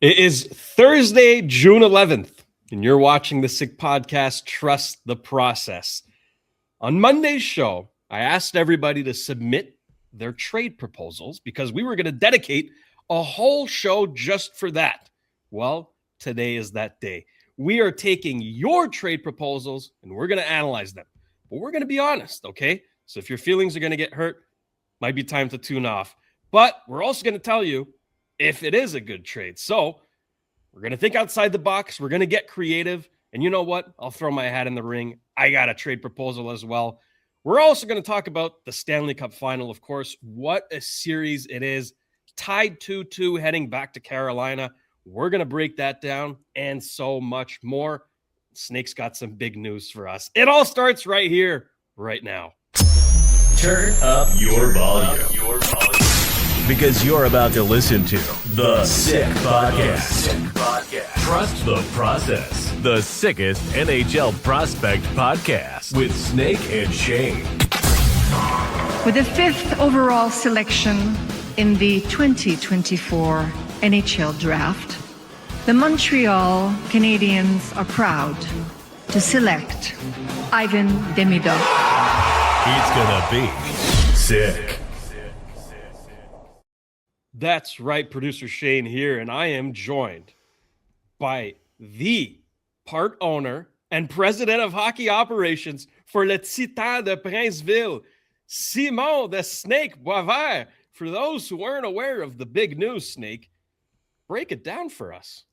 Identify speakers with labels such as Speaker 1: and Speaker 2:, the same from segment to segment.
Speaker 1: It is Thursday, June 11th, and you're watching the Sick Podcast, Trust the Process. On Monday's show, I asked everybody to submit their trade proposals because we were going to dedicate a whole show just for that. Well, today is that day. We are taking your trade proposals and we're going to analyze them. But we're going to be honest, okay? So if your feelings are going to get hurt, might be time to tune off. But we're also going to tell you if it is a good trade. So we're going to think outside the box. We're going to get creative. And you know what? I'll throw my hat in the ring. I got a trade proposal as well. We're also going to talk about the Stanley Cup Final, of course. What a series it is. Tied 2-2 heading back to Carolina. We're going to break that down and so much more. Snake's got some big news for us. It all starts right here, right now.
Speaker 2: Turn up your volume. Because you're about to listen to The Sick Podcast. Trust the process. The sickest NHL prospect podcast with Snake and Shayne.
Speaker 3: With the 5th overall selection in the 2024 NHL Draft, the Montreal Canadiens are proud to select Ivan Demidov.
Speaker 2: It's gonna be sick.
Speaker 1: That's right, producer Shayne here, and I am joined by the part owner and president of hockey operations for Le Titan de Princeville, Simon the Snake Boisvert. For those who aren't aware of the big news, Snake, break it down for us.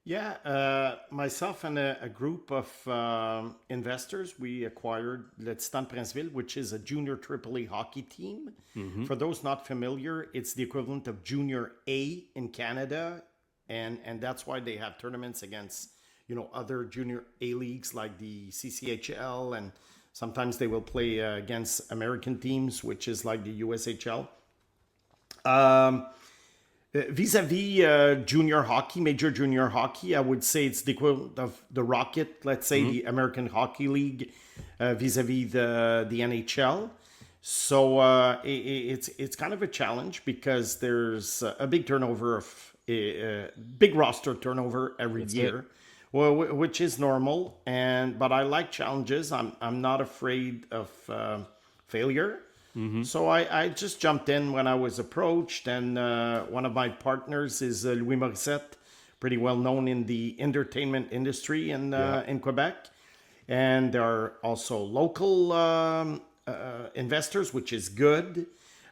Speaker 4: Yeah, myself and a group of investors, we acquired Le Titan de Princeville, which is a junior AAA hockey team. Mm-hmm. For those not familiar, it's the equivalent of junior A in Canada, and that's why they have tournaments against, other junior A leagues like the CCHL, and sometimes they will play against American teams, which is like the USHL. Vis-a-vis junior hockey, major junior hockey, I would say it's the equivalent of the Rocket, let's say, the American Hockey League, vis-a-vis the NHL. So it's kind of a challenge because there's a big turnover of big roster turnover every year, well, which is normal. But I like challenges. I'm not afraid of failure. Mm-hmm. So I just jumped in when I was approached, and one of my partners is Louis Morissette, pretty well known in the entertainment industry in Quebec. And there are also local investors, which is good.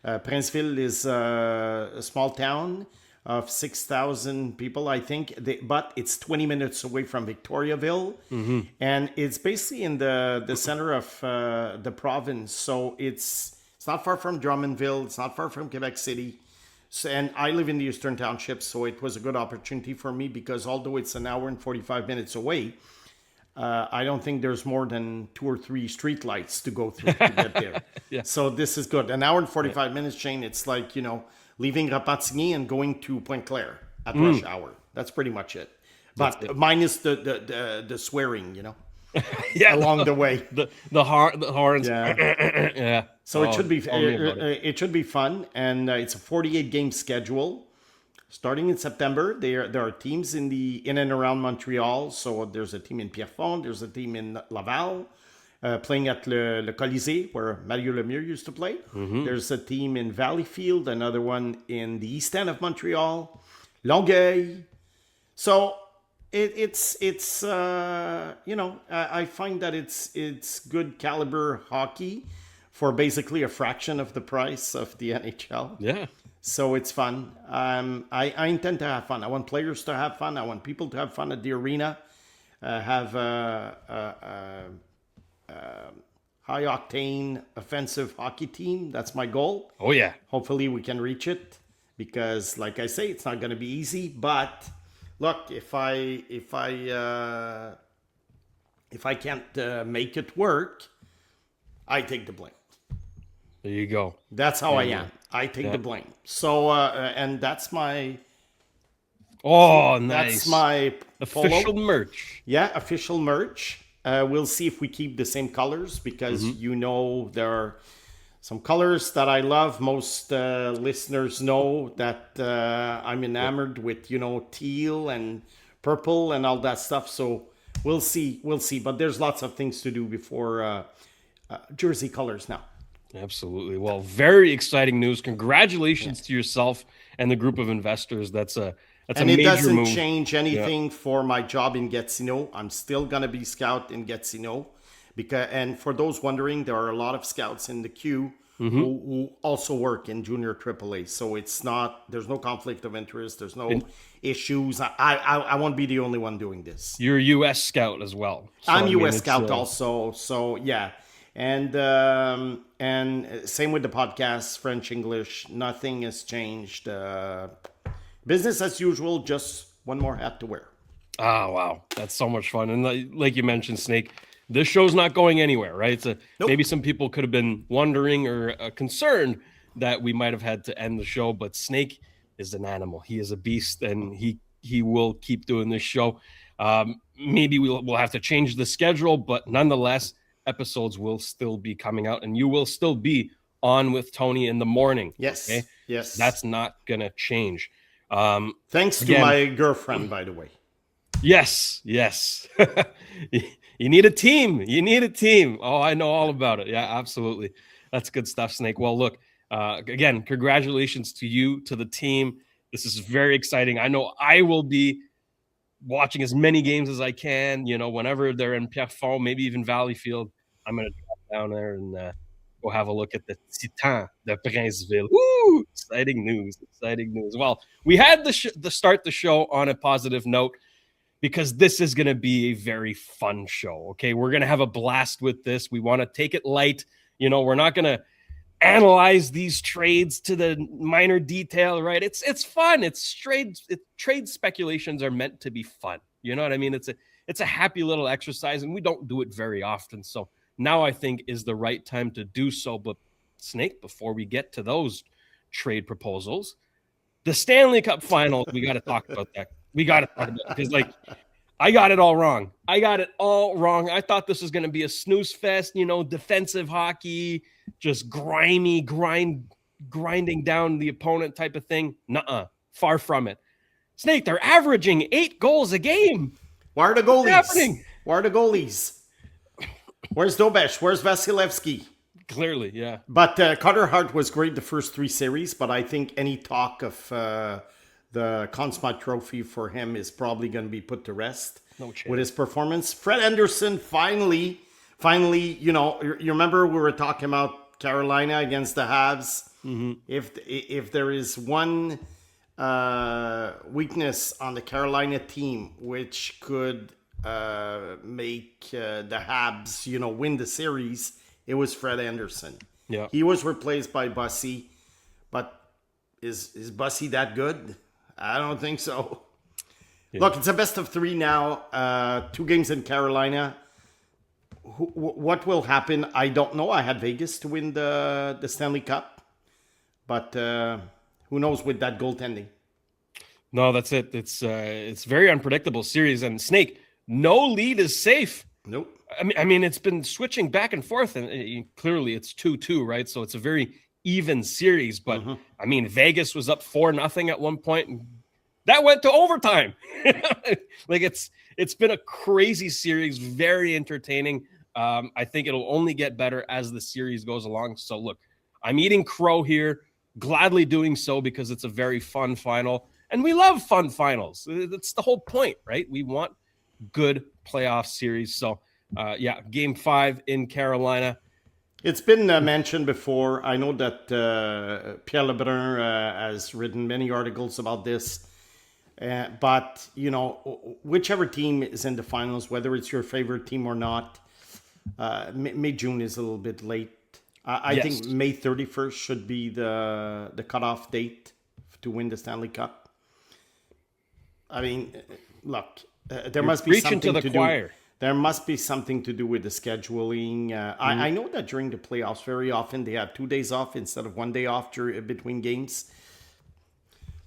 Speaker 4: Princeville is a small town of 6,000 people, I think, but it's 20 minutes away from Victoriaville. Mm-hmm. And it's basically in the center of the province. So it's not far from Drummondville. It's not far from Quebec City. So, and I live in the Eastern Township, so it was a good opportunity for me because although it's an hour and 45 minutes away, I don't think there's more than 2 or 3 street lights to go through to get there. Yeah. So this is good. An hour and 45 minutes, Shayne, it's like, leaving Repentigny and going to Pointe Claire at rush hour. That's pretty much it. But minus the swearing, along the way.
Speaker 1: The horns.
Speaker 4: Yeah. Yeah. So it should be fun, and it's a 48 game schedule starting in September. There are teams in and around Montreal. So there's a team in Pierrefonds, there's a team in Laval, playing at Le Colisée where Mario Lemieux used to play. Mm-hmm. There's a team in Valleyfield, another one in the east end of Montreal, Longueuil. So it's I find that it's good caliber hockey for basically a fraction of the price of the NHL. Yeah. So it's fun. I intend to have fun. I want players to have fun. I want people to have fun at the arena. Have high octane offensive hockey team. That's my goal.
Speaker 1: Oh yeah.
Speaker 4: Hopefully we can reach it because, like I say, it's not going to be easy, but. Look, if I can't make it work, I take the blame.
Speaker 1: There you go.
Speaker 4: That's how I am. I take the blame. So, and that's my.
Speaker 1: Oh, nice.
Speaker 4: That's my
Speaker 1: official
Speaker 4: polo.
Speaker 1: Merch.
Speaker 4: Yeah, official merch. We'll see if we keep the same colors because there are some colors that I love. Most listeners know that I'm enamored with, teal and purple and all that stuff. So we'll see. But there's lots of things to do before jersey colors now.
Speaker 1: Absolutely. Well, very exciting news. Congratulations to yourself and the group of investors. That's a
Speaker 4: and
Speaker 1: major
Speaker 4: it doesn't
Speaker 1: move.
Speaker 4: change anything for my job in Gatineau. I'm still gonna be scout in Gatineau, and for those wondering, there are a lot of scouts in the queue who also work in junior AAA. So there's no conflict of interest. There's no issues. I won't be the only one doing this.
Speaker 1: You're a U.S. scout as well. So,
Speaker 4: I'm U.S. scout also. So yeah. And same with the podcast, French, English, nothing has changed. Business as usual, just one more hat to wear.
Speaker 1: Ah, wow. That's so much fun. And like you mentioned, Snake, this show's not going anywhere, right? Nope. Maybe some people could have been wondering or concerned that we might have had to end the show, but Snake is an animal. He is a beast, and he will keep doing this show. Maybe we'll have to change the schedule, but nonetheless, episodes will still be coming out, and you will still be on with Tony in the morning.
Speaker 4: Yes. Okay? Yes.
Speaker 1: That's not going to change.
Speaker 4: Thanks to my girlfriend, by the way.
Speaker 1: Yes. You need a team. Oh, I know all about it. Yeah, absolutely. That's good stuff, Snake. Well, look, again, congratulations to you, to the team. This is very exciting. I know I will be watching as many games as I can, whenever they're in Pierrefonds, maybe even Valleyfield. I'm going to drop down there and go have a look at the Titan de Princeville. Woo! Exciting news. Well, we had to start the show on a positive note because this is going to be a very fun show, okay? We're going to have a blast with this. We want to take it light. We're not going to analyze these trades to the minor detail, right? It's fun. Trade speculations are meant to be fun. You know what I mean? It's a happy little exercise, and we don't do it very often. So now I think is the right time to do so. But Snake, before we get to those trade proposals, the Stanley Cup Final, we got to talk about that. Because I got it all wrong. I thought this was going to be a snooze fest, defensive hockey, just grinding down the opponent type of thing. Nuh-uh. Far from it. Snake, they're averaging 8 goals a game.
Speaker 4: Where are the goalies?
Speaker 1: What's happening?
Speaker 4: Where are the goalies? Where's Dobesh? Where's Vasilevsky?
Speaker 1: Clearly, yeah.
Speaker 4: But Carter Hart was great the first 3 series, but I think any talk of the Conn Smythe Trophy for him is probably going to be put to rest with his performance. Fred Anderson finally, you remember we were talking about Carolina against the Habs. Mm-hmm. If there is one weakness on the Carolina team which could make the Habs, win the series, it was Fred Anderson.
Speaker 1: Yeah, he
Speaker 4: was replaced by Bussy, but is Bussy that good? I don't think so. Yeah. Look, it's a best of 3 now. 2 games in Carolina. What will happen? I don't know. I had Vegas to win the Stanley Cup, but who knows with that goaltending?
Speaker 1: No, that's it. It's very unpredictable series. And Snake, no lead is safe.
Speaker 4: Nope.
Speaker 1: I mean, it's been switching back and forth, and clearly it's 2-2, right? So it's a very even series. But I mean, Vegas was up 4-0 at one point, and that went to overtime. It's been a crazy series, very entertaining. I think it'll only get better as the series goes along. So look, I'm eating crow here, gladly doing so because it's a very fun final, and we love fun finals. That's the whole point, right? We want good playoff series. So Game 5 in Carolina.
Speaker 4: It's been mentioned before. I know that Pierre Lebrun has written many articles about this. But, whichever team is in the finals, whether it's your favorite team or not, May-June is a little bit late. I think May 31st should be the cutoff date to win the Stanley Cup. I mean, look, there must be something to do. There must be something to do with the scheduling. I know that during the playoffs, very often they have 2 days off instead of 1 day off between games.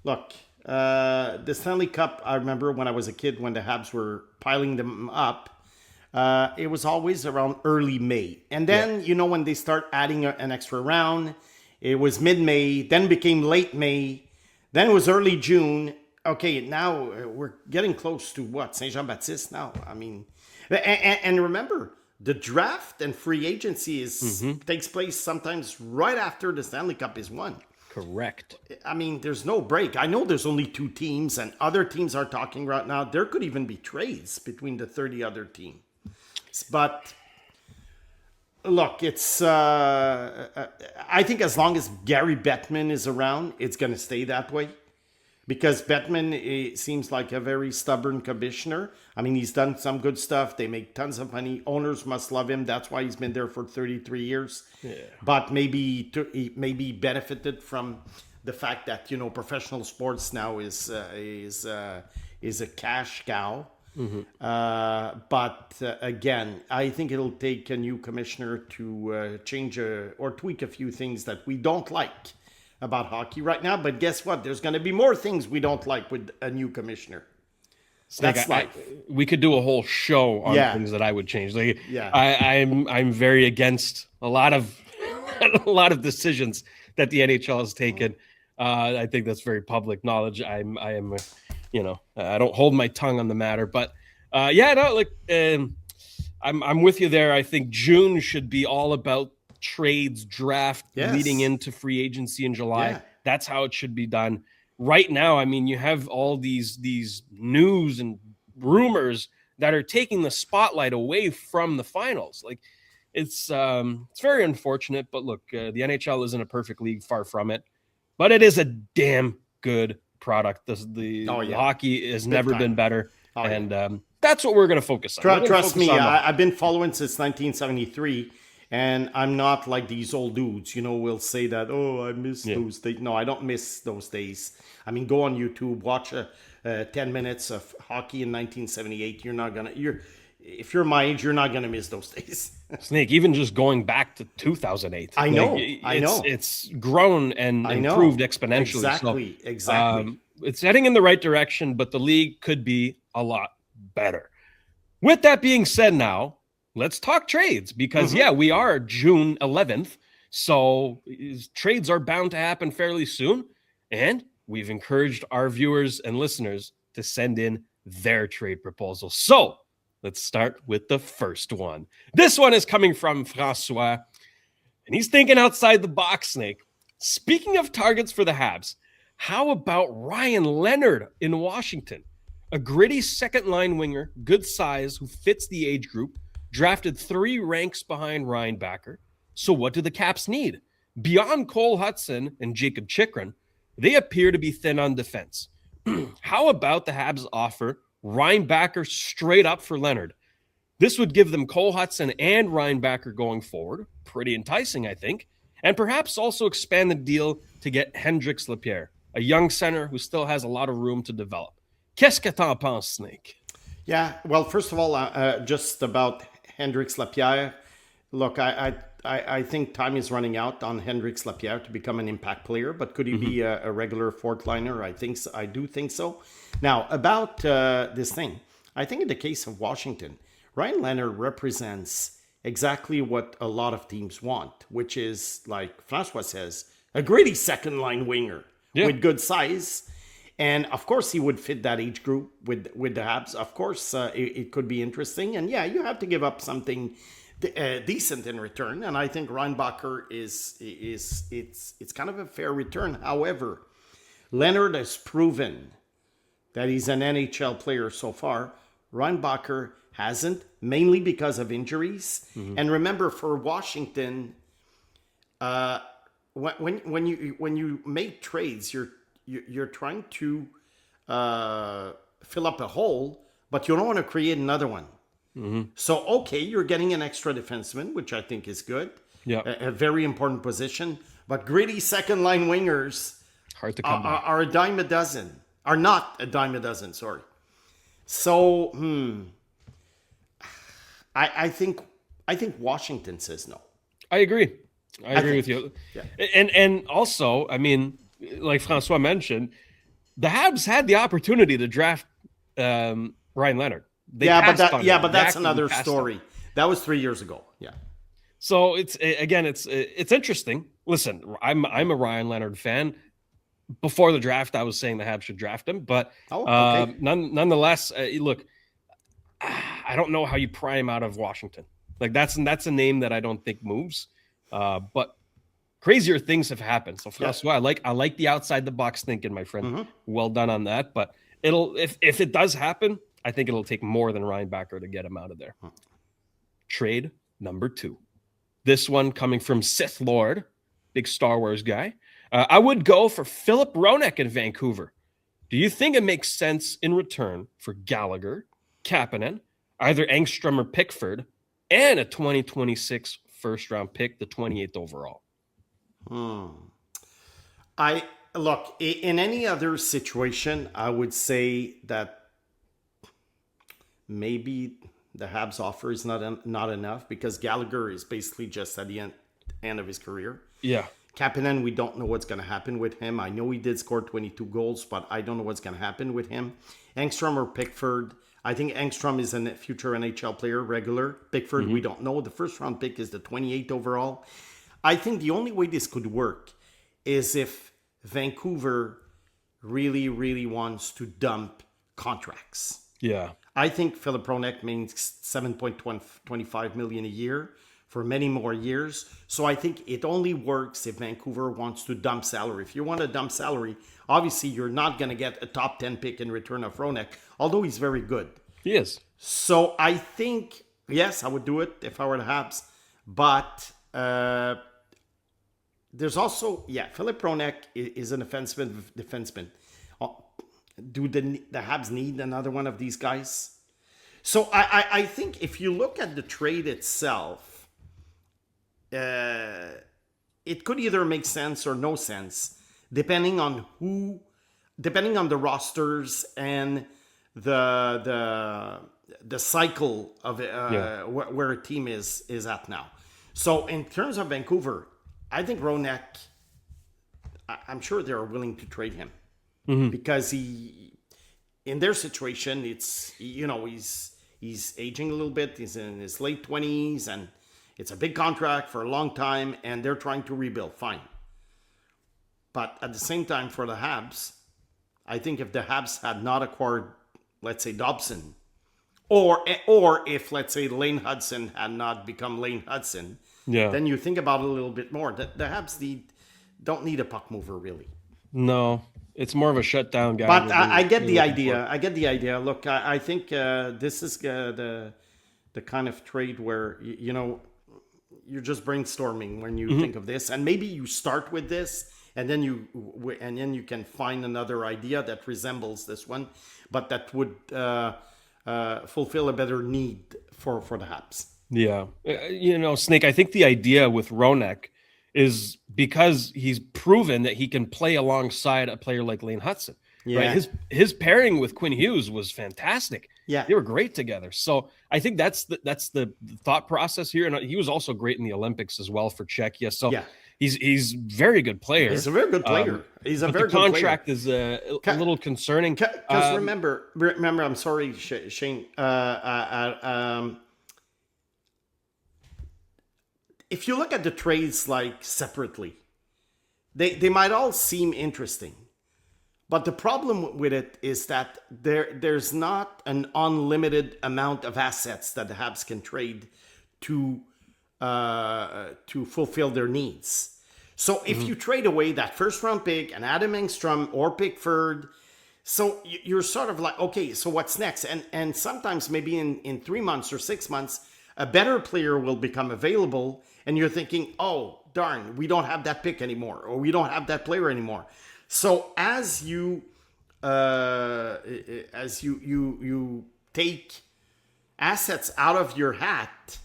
Speaker 4: Look, the Stanley Cup, I remember when I was a kid, when the Habs were piling them up, it was always around early May. And then, when they start adding an extra round, it was mid-May, then became late May, then it was early June. Okay, now we're getting close to what? Saint-Jean-Baptiste now. I mean, and remember, the draft and free agency takes place sometimes right after the Stanley Cup is won.
Speaker 1: Correct.
Speaker 4: I mean, there's no break. I know there's only 2 teams, and other teams are talking right now. There could even be trades between the 30 other teams. But look, it's. I think as long as Gary Bettman is around, it's going to stay that way. Because Bettman seems like a very stubborn commissioner. I mean, he's done some good stuff. They make tons of money. Owners must love him. That's why he's been there for 33 years. Yeah. But maybe he benefited from the fact that, professional sports now is a cash cow. But again, I think it'll take a new commissioner to change or tweak a few things that we don't like about hockey right now. But guess what? There's going to be more things we don't like with a new commissioner.
Speaker 1: That's life. We could do a whole show on things that I would change. I'm very against a lot of decisions that the NHL has taken. I think that's very public knowledge. I am. I don't hold my tongue on the matter, but I'm with you there. I think June should be all about trades, draft, leading into free agency in July. Yeah. That's how it should be done. Right now, I mean, you have all these news and rumors that are taking the spotlight away from the finals. Like, it's very unfortunate, but look, the NHL isn't a perfect league, far from it, but it is a damn good product. The hockey has never been better, and that's what we're going to focus on.
Speaker 4: Trust me, I've been following since 1973, and I'm not like these old dudes, will say that, I miss those days. No, I don't miss those days. I mean, go on YouTube, watch 10 minutes of hockey in 1978. If you're my age, you're not going to miss those days.
Speaker 1: Snake, even just going back to 2008.
Speaker 4: I know.
Speaker 1: It's grown and improved exponentially.
Speaker 4: Exactly.
Speaker 1: It's heading in the right direction, but the league could be a lot better. With that being said, now let's talk trades because, we are June 11th. So trades are bound to happen fairly soon. And we've encouraged our viewers and listeners to send in their trade proposals. So let's start with the first one. This one is coming from Francois, and he's thinking outside the box, Snake. Speaking of targets for the Habs, how about Ryan Leonard in Washington? A gritty second-line winger, good size, who fits the age group, drafted 3 ranks behind Reinbacher. So what do the Caps need? Beyond Cole Hudson and Jacob Chychrun, they appear to be thin on defense. How about the Habs offer Reinbacher straight up for Leonard? This would give them Cole Hudson and Reinbacher going forward. Pretty enticing, I think. And perhaps also expand the deal to get Hendrix Lapierre, a young center who still has a lot of room to develop. Qu'est-ce que t'en penses, Snake?
Speaker 4: Yeah, well, first of all, just about Hendrix Lapierre. Look, I think time is running out on Hendrix Lapierre to become an impact player, but could he be a regular fourth liner? I do think so. Now, about this thing, I think in the case of Washington, Ryan Leonard represents exactly what a lot of teams want, which is, like Francois says, a gritty second-line winger with good size. And, of course, he would fit that age group with the Habs. Of course, it could be interesting. And, you have to give up something decent in return. And I think Reinbacher it's kind of a fair return. However, Leonard has proven that he's an NHL player so far. Reinbacher hasn't, mainly because of injuries. And remember, for Washington, when you make trades, you're trying to fill up a hole, but you don't want to create another one. So, okay, you're getting an extra defenseman, which I think is good.
Speaker 1: Yeah,
Speaker 4: a very important position. But gritty second-line wingers
Speaker 1: hard to come by.
Speaker 4: Are a dime a dozen. Are not a dime a dozen, sorry. So, I think Washington says no.
Speaker 1: I agree. I agree with you. Yeah. And also, I mean, like Francois mentioned, the Habs had the opportunity to draft Ryan Leonard. They passed on it.
Speaker 4: But that's
Speaker 1: Exactly,
Speaker 4: another
Speaker 1: passed on it.
Speaker 4: story. That was 3 years ago. Yeah.
Speaker 1: So it's interesting. Listen, I'm a Ryan Leonard fan. Before the draft, I was saying the Habs should draft him, but nonetheless, look, I don't know how you pry him out of Washington. Like that's a name that I don't think moves. But crazier things have happened. So François, I like the outside the box thinking, my friend.
Speaker 4: Mm-hmm.
Speaker 1: Well done on that. But if it does happen, I think it'll take more than Ryan Backer to get him out of there. Trade number 2. This one coming from Sith Lord, big Star Wars guy. I would go for Philip Hronek in Vancouver. Do you think it makes sense in return for Gallagher, Kapanen, either Engstrom or Pickford, and a 2026 first-round pick, the 28th overall?
Speaker 4: Look, in any other situation, I would say that maybe the Habs offer is not enough because Gallagher is basically just at the end of his career.
Speaker 1: Yeah.
Speaker 4: Kapanen, we don't know what's going to happen with him. I know he did score 22 goals, but I don't know what's going to happen with him. Engstrom or Pickford. I think Engstrom is a future NHL player, regular. Pickford, we don't know. The first round pick is the 28th overall. I think the only way this could work is if Vancouver really, really wants to dump contracts.
Speaker 1: Yeah.
Speaker 4: I think Philip Hronek means $7.25 million a year for many more years. So I think it only works if Vancouver wants to dump salary. If you want to dump salary, obviously you're not going to get a top 10 pick in return of Hronek, although he's very good.
Speaker 1: He is.
Speaker 4: So I think, yes, I would do it if I were the Habs. But there's also, Philip Hronek is an defenseman. Do the Habs need another one of these guys? So I think if you look at the trade itself, it could either make sense or no sense, depending on the rosters and the cycle of where a team is at now. So in terms of Vancouver, I think Hronek, I'm sure they're willing to trade him because in their situation, it's, he's aging a little bit. He's in his late 20s and it's a big contract for a long time and they're trying to rebuild. Fine. But at the same time for the Habs, I think if the Habs had not acquired, let's say, Dobson, or if, let's say, Lane Hudson had not become Lane Hudson, then you think about it a little bit more. The Habs don't need a puck mover, really.
Speaker 1: No, it's more of a shutdown guy.
Speaker 4: But I get the idea. I get the idea. Look, I think this is the kind of trade where, you're just brainstorming when you think of this. And maybe you start with this, and then you can find another idea that resembles this one, but that would fulfill a better need for the Habs.
Speaker 1: Yeah. Snake, I think the idea with Hronek is because he's proven that he can play alongside a player like Lane Hudson. Yeah. Right? His pairing with Quinn Hughes was fantastic. Yeah. They were great together. So I think that's the thought process here. And he was also great in the Olympics as well for Czechia. So he's a very good player.
Speaker 4: He's a very good player. He's a very good player.
Speaker 1: The contract is a little concerning.
Speaker 4: Because remember, I'm sorry, Shayne. If you look at the trades like separately, they might all seem interesting. But the problem with it is that there's not an unlimited amount of assets that the Habs can trade to fulfill their needs. So if you trade away that first round pick and Adam Engstrom or Pickford, so you're sort of like, okay, so what's next? And sometimes maybe in 3 months or 6 months, a better player will become available and you're thinking, oh, darn, we don't have that pick anymore, or we don't have that player anymore. So as you take assets out of your hat,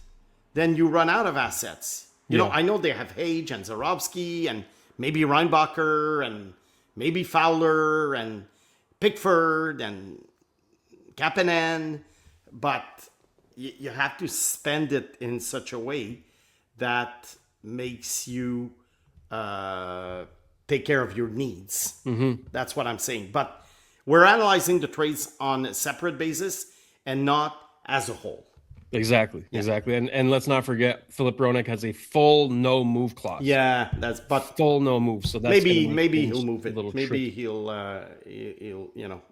Speaker 4: then you run out of assets. You know, I know they have Hage and Zarowski and maybe Reinbacher and maybe Fowler and Pickford and Kapanen, but you have to spend it in such a way that makes you take care of your needs. That's what I'm saying. But we're analyzing the trades on a separate basis. and not as a whole.
Speaker 1: Exactly. And let's not forget, Philip Roenick has a full no move clause.
Speaker 4: Yeah,
Speaker 1: Full no move. So that's
Speaker 4: maybe he'll move it. Maybe
Speaker 1: tricky.
Speaker 4: he'll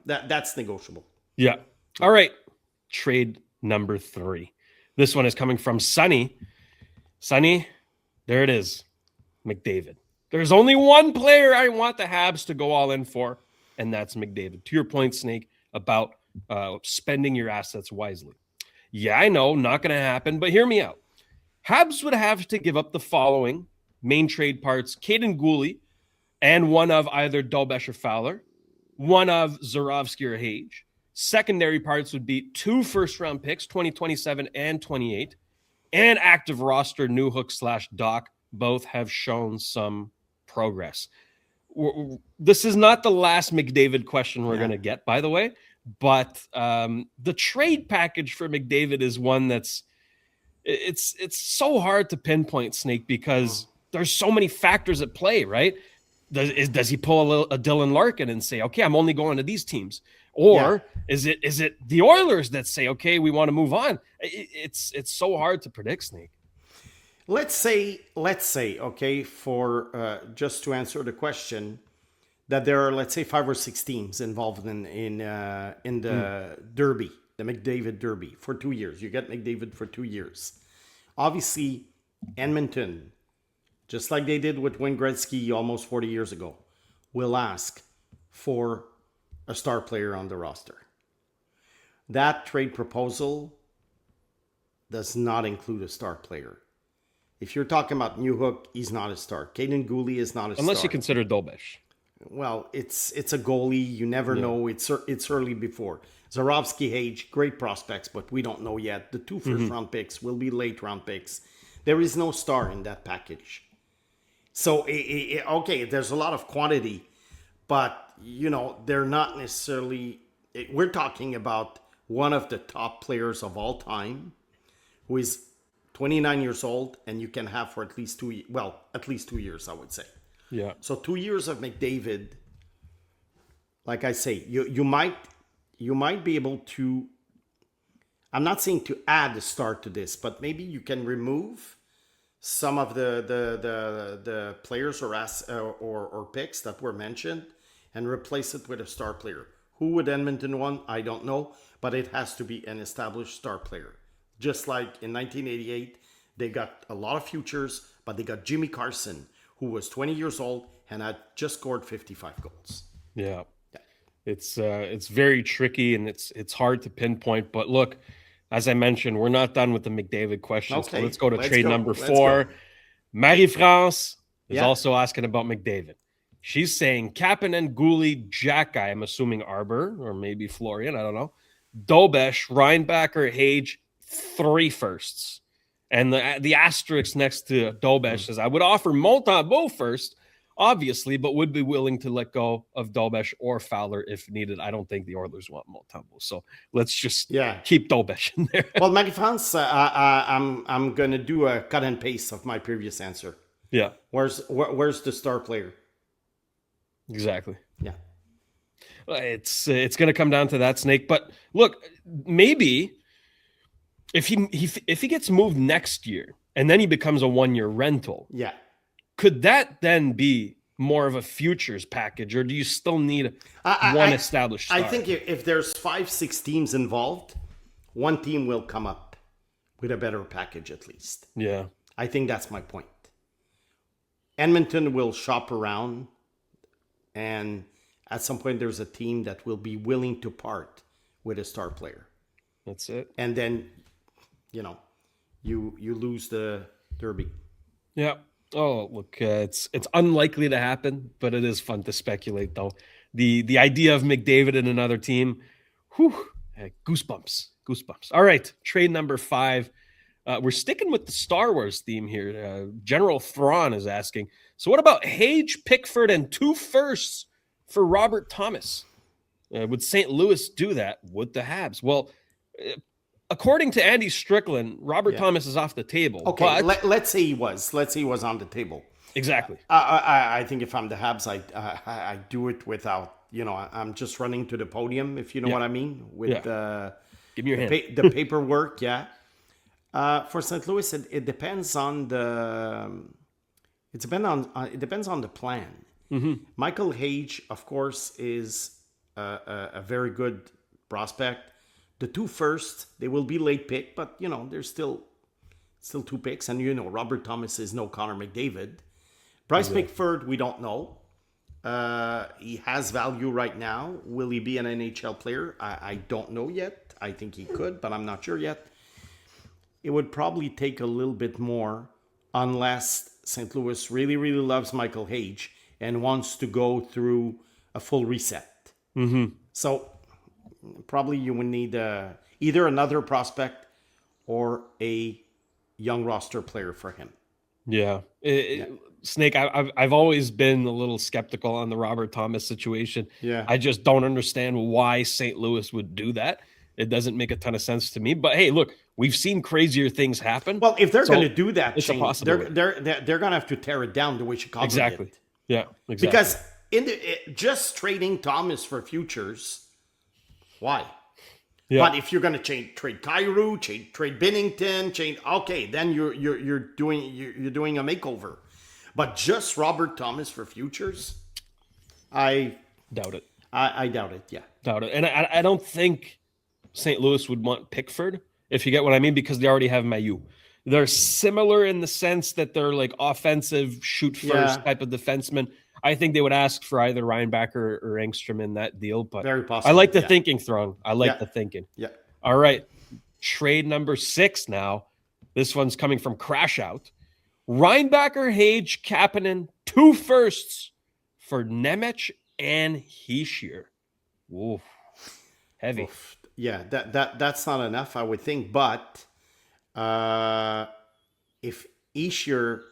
Speaker 4: that's negotiable.
Speaker 1: Yeah. All right. Trade number 3. This one is coming from Sonny. Sonny, there it is. McDavid. There's only one player I want the Habs to go all in for, and that's McDavid. To your point, Snake, about spending your assets wisely. Yeah, I know, not going to happen, but hear me out. Habs would have to give up the following main trade parts: Caden Gooley and one of either Dolbesch or Fowler, one of Zurovsky or Hage. Secondary parts would be 2 first-round picks, 2027 and 28, and active roster Newhook/Doc. Both have shown some progress. This is not the last McDavid question we're going to get, by the way, but the trade package for McDavid is one that's it's so hard to pinpoint, Snake, because there's so many factors at play, right? Does he pull a Dylan Larkin and say, okay, I'm only going to these teams? Or is it the Oilers that say, okay, we want to move on? It's so hard to predict, Snake.
Speaker 4: Let's say, okay, for just to answer the question, that there are, let's say, 5 or 6 teams involved in the Derby, the McDavid Derby, for 2 years. You get McDavid for 2 years. Obviously, Edmonton, just like they did with Wayne Gretzky almost 40 years ago, will ask for a star player on the roster. That trade proposal does not include a star player. If you're talking about Newhook, he's not a star. Caden Gooley is not a star.
Speaker 1: Unless you consider Dolbesch.
Speaker 4: Well, it's a goalie. You never know. It's early before. Zurovsky, Hage, great prospects, but we don't know yet. The 2 first-round picks will be late-round picks. There is no star in that package. So, okay, there's a lot of quantity, but, they're not necessarily... We're talking about one of the top players of all time, who is 29 years old, and you can have for at least 2 years, I would say.
Speaker 1: Yeah.
Speaker 4: So 2 years of McDavid, like I say, you might be able to. I'm not saying to add a star to this, but maybe you can remove some of the players or picks that were mentioned and replace it with a star player. Who would Edmonton want? I don't know, but it has to be an established star player. Just like in 1988, they got a lot of futures, but they got Jimmy Carson, who was 20 years old and had just scored 55 goals.
Speaker 1: Yeah. It's very tricky and it's hard to pinpoint. But look, as I mentioned, we're not done with the McDavid questions.
Speaker 4: Okay,
Speaker 1: So let's go to trade number 4.
Speaker 4: Go.
Speaker 1: Marie-France is also asking about McDavid. She's saying Kapanen, Gooley, Jack Guy, I'm assuming Arbor or maybe Florian, I don't know. Dolbesch, Reinbacher, Hage, 3 firsts. And the asterisk next to Dolbesch says, I would offer Montembeault first, obviously, but would be willing to let go of Dolbesch or Fowler if needed. I don't think the Oilers want Montembeault. So let's just keep Dolbesch in there.
Speaker 4: Well, Marie-France, I'm going to do a cut and paste of my previous answer.
Speaker 1: Yeah.
Speaker 4: Where's the star player?
Speaker 1: Exactly.
Speaker 4: Yeah.
Speaker 1: It's going to come down to that, Snake. But look, maybe if he gets moved next year and then he becomes a 1-year rental, could that then be more of a futures package, or do you still need one established star?
Speaker 4: I think if there's 5-6 teams involved, one team will come up with a better package at least.
Speaker 1: Yeah.
Speaker 4: I think that's my point. Edmonton will shop around, and at some point there's a team that will be willing to part with a star player.
Speaker 1: That's it.
Speaker 4: And then, you lose the Derby.
Speaker 1: Yeah. Oh, look, it's unlikely to happen, but it is fun to speculate, though. The idea of McDavid in another team, goosebumps. All right, trade number 5. We're sticking with the Star Wars theme here. General Thrawn is asking, so what about Hage, Pickford, and 2 firsts for Robert Thomas? Would St. Louis do that? Would the Habs? Well, according to Andy Strickland, Robert Thomas is off the table.
Speaker 4: Okay, but let's say he was. Let's say he was on the table.
Speaker 1: Exactly.
Speaker 4: I think if I'm the Habs, I do it without, I'm just running to the podium, if you know what I mean, with
Speaker 1: Give me your hand.
Speaker 4: The paperwork, yeah. For St. Louis, it depends on the. It depends on the plan. Michael Hage, of course, is a very good prospect. The 2 first, they will be late pick, but there's still 2 picks, and Robert Thomas is no Connor McDavid. Bryce Pickford, we don't know. He has value right now. Will he be an NHL player? I don't know yet. I think he could, but I'm not sure yet. It would probably take a little bit more unless St. Louis really, really loves Michael Hage and wants to go through a full reset. So probably you would need either another prospect or a young roster player for him.
Speaker 1: Yeah. Snake, I've always been a little skeptical on the Robert Thomas situation.
Speaker 4: Yeah.
Speaker 1: I just don't understand why St. Louis would do that. It doesn't make a ton of sense to me. But hey, look, we've seen crazier things happen.
Speaker 4: Well, if they're going to do that,
Speaker 1: it's a
Speaker 4: Shayne,
Speaker 1: possibility.
Speaker 4: they're going to have to tear it down the way Chicago
Speaker 1: Exactly.
Speaker 4: did.
Speaker 1: Yeah, exactly.
Speaker 4: Because just trading Thomas for futures, why?
Speaker 1: Yeah.
Speaker 4: But if you're going to trade Kyrou, trade Binnington, okay, then you're doing a makeover. But just Robert Thomas for futures, I
Speaker 1: doubt it.
Speaker 4: I doubt it. Yeah,
Speaker 1: Doubt it. And I don't think St. Louis would want Pickford, if you get what I mean, because they already have Mailloux. They're similar in the sense that they're like offensive, shoot first type of defenseman. I think they would ask for either Reinbacher or Engstrom in that deal. But
Speaker 4: very possible.
Speaker 1: I like the thinking, Throng. I like the thinking.
Speaker 4: Yeah.
Speaker 1: All right. Trade number 6 now. This one's coming from Crash Out. Reinbacher, Hage, Kapanen, 2 firsts for Nemec and Hischier. Oof. Heavy.
Speaker 4: Oof. Yeah, that's not enough, I would think. But if Hischier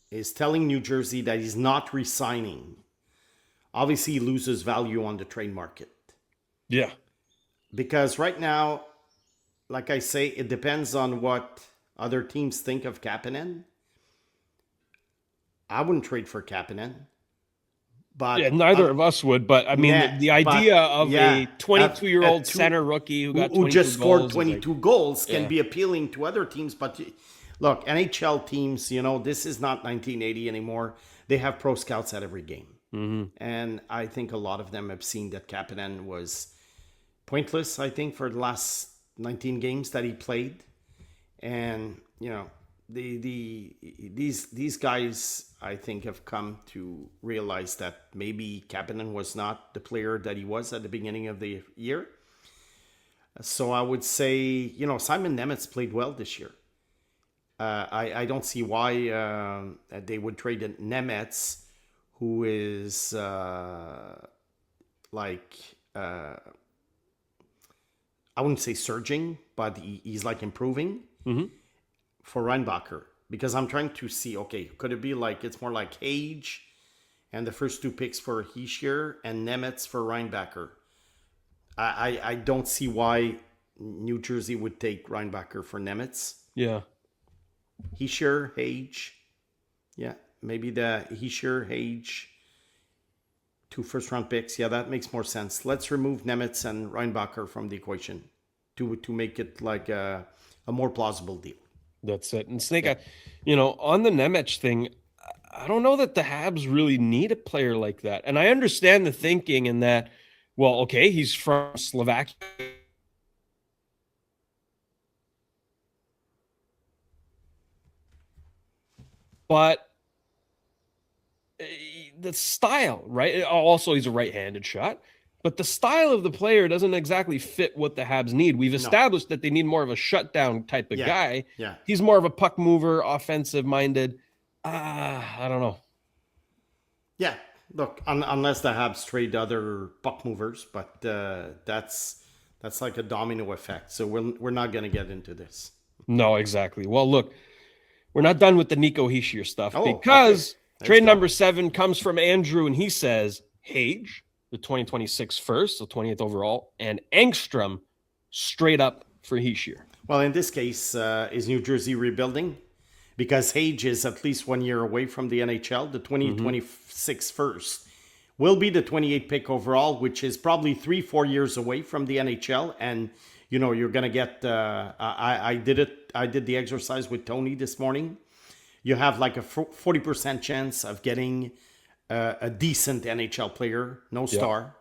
Speaker 4: is telling New Jersey that he's not resigning, obviously he loses value on the trade market.
Speaker 1: Yeah.
Speaker 4: Because right now, like I say, it depends on what other teams think of Kapanen. I wouldn't trade for Kapanen. But
Speaker 1: yeah, neither of us would. But I mean, the idea of a 22-year-old center rookie who
Speaker 4: just scored 22 goals can be appealing to other teams. But look, NHL teams, this is not 1980 anymore. They have pro scouts at every game. And I think a lot of them have seen that Kapanen was pointless, I think, for the last 19 games that he played. And, these guys, I think, have come to realize that maybe Kapanen was not the player that he was at the beginning of the year. So I would say, Simon Nemec played well this year. I don't see why they would trade Nemec, who is I wouldn't say surging, but he's like improving for Reinbacher. Because I'm trying to see, okay, could it be like, it's more like Hage and the first 2 picks for Hischier and Nemec for Reinbacher. I don't see why New Jersey would take Reinbacher for Nemec.
Speaker 1: Yeah.
Speaker 4: Hischier, Hage. Yeah, maybe the Hischier, Hage, 2 first-round picks. Yeah, that makes more sense. Let's remove Nemec and Reinbacher from the equation to make it like a more plausible deal.
Speaker 1: That's it. And Snake, on the Nemec thing, I don't know that the Habs really need a player like that. And I understand the thinking in that, well, okay, he's from Slovakia. But the style, right? Also, he's a right-handed shot. But the style of the player doesn't exactly fit what the Habs need. We've established that they need more of a shutdown type of guy.
Speaker 4: Yeah.
Speaker 1: He's more of a puck mover, offensive-minded. I don't know.
Speaker 4: Yeah. Look, unless the Habs trade other puck movers, but that's like a domino effect. So we're not going to get into this.
Speaker 1: No, exactly. Well, look, we're not done with the Nico Hischier stuff because trade number 7 comes from Andrew, and he says, Hage, the 2026 first, so 20th overall, and Engstrom straight up for Hischier.
Speaker 4: Well, in this case, is New Jersey rebuilding? Because Hage is at least 1 year away from the NHL. The 2026 first will be the 28th pick overall, which is probably 3-4 years away from the NHL. And, you're going to get, I did the exercise with Tony this morning. You have like a 40% chance of getting a decent NHL player, no star,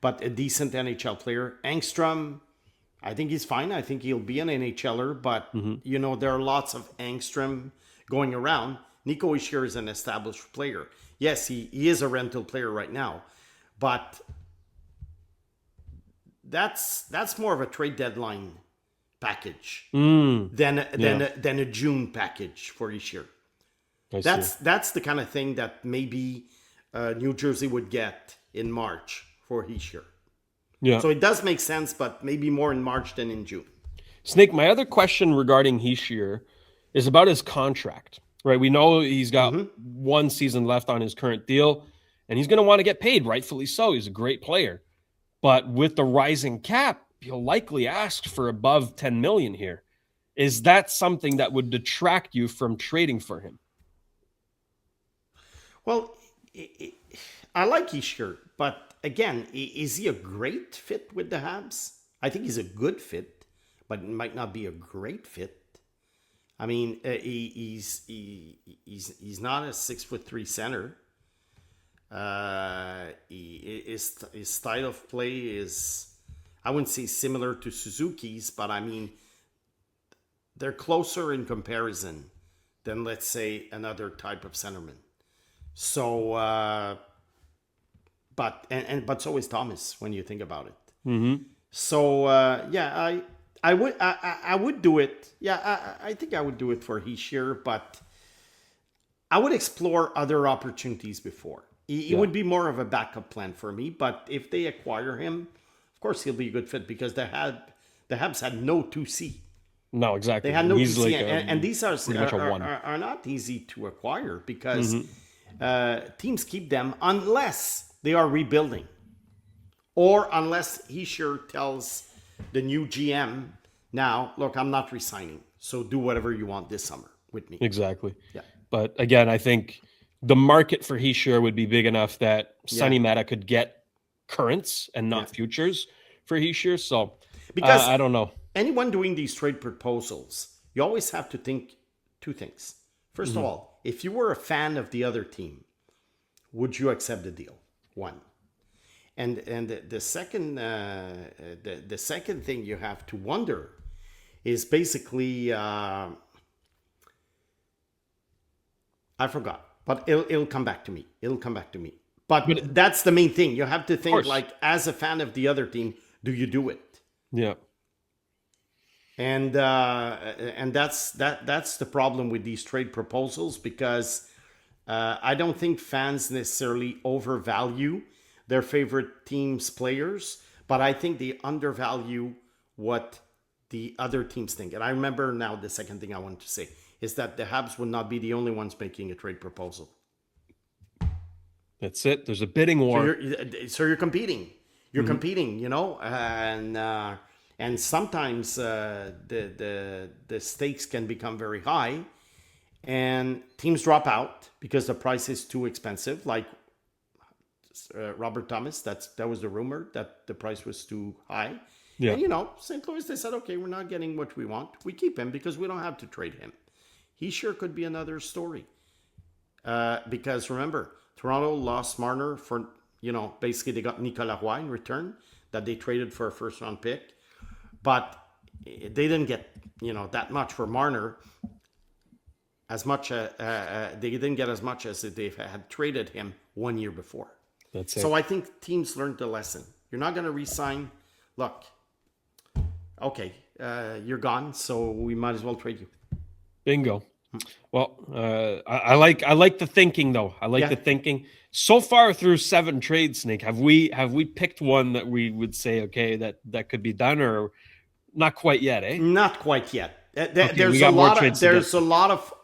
Speaker 4: but a decent NHL player. Angstrom, I think he's fine. I think he'll be an NHLer, but, there are lots of Angstrom going around. Nico Hischier is an established player. Yes, he is a rental player right now, but that's more of a trade deadline package than a June package for Hischier. That's the kind of thing that maybe New Jersey would get in March for Hischier. Yeah. So it does make sense, but maybe more in March than in June.
Speaker 1: Snake, my other question regarding Hischier is about his contract. Right, we know he's got one season left on his current deal, and he's going to want to get paid, rightfully so. He's a great player. But with the rising cap, he'll likely ask for above $10 million here. Is that something that would detract you from trading for him?
Speaker 4: Well, I like Hischier, but again, is he a great fit with the Habs? I think he's a good fit, but it might not be a great fit. I mean, he's not a 6'3" center. His style of play is, I wouldn't say similar to Suzuki's, but I mean, they're closer in comparison than, let's say, another type of centerman. So, but so is Thomas when you think about it. So I would do it. Yeah, I think I would do it for Hischier, but I would explore other opportunities before. He would be more of a backup plan for me, but if they acquire him, of course he'll be a good fit because the Habs had no 2C.
Speaker 1: No, exactly.
Speaker 4: They had no 2C, and these are not easy to acquire because teams keep them unless they are rebuilding or unless Hischier tells the new GM, now, look, I'm not resigning, so do whatever you want this summer with me.
Speaker 1: Exactly. Yeah. But again, I think the market for Hischier would be big enough that Sonny Meta could get currents and not futures for Hischier. So because I don't know.
Speaker 4: Anyone doing these trade proposals, you always have to think two things. First of all, if you were a fan of the other team, would you accept the deal? One. And the second thing you have to wonder is basically I forgot, but it'll come back to me. But that's the main thing. You have to think like, as a fan of the other team, do you do it?
Speaker 1: Yeah.
Speaker 4: And that's the problem with these trade proposals because I don't think fans necessarily overvalue their favorite team's players, but I think they undervalue what the other teams think. And I remember now the second thing I wanted to say is that the Habs would not be the only ones making a trade proposal.
Speaker 1: That's it. There's a bidding war.
Speaker 4: So you're competing. You're competing, and sometimes the stakes can become very high, and teams drop out because the price is too expensive. Like Robert Thomas, that was the rumor that the price was too high. Yeah. And St. Louis, they said, okay, we're not getting what we want. We keep him because we don't have to trade him. He sure could be another story. Because remember, Toronto lost Marner for, basically they got Nicolas Roy in return that they traded for a first round pick. But they didn't get, that much for Marner. They didn't get as much as they had traded him 1 year before.
Speaker 1: That's it.
Speaker 4: So I think teams learned the lesson. You're not going to re-sign. Look, okay, you're gone, so we might as well trade you.
Speaker 1: Bingo. Well, I like the thinking though. I like the thinking. So far through 7 trades, Snake, have we picked one that we would say, okay, that could be done, or not quite yet, eh?
Speaker 4: Not quite yet. There's a lot of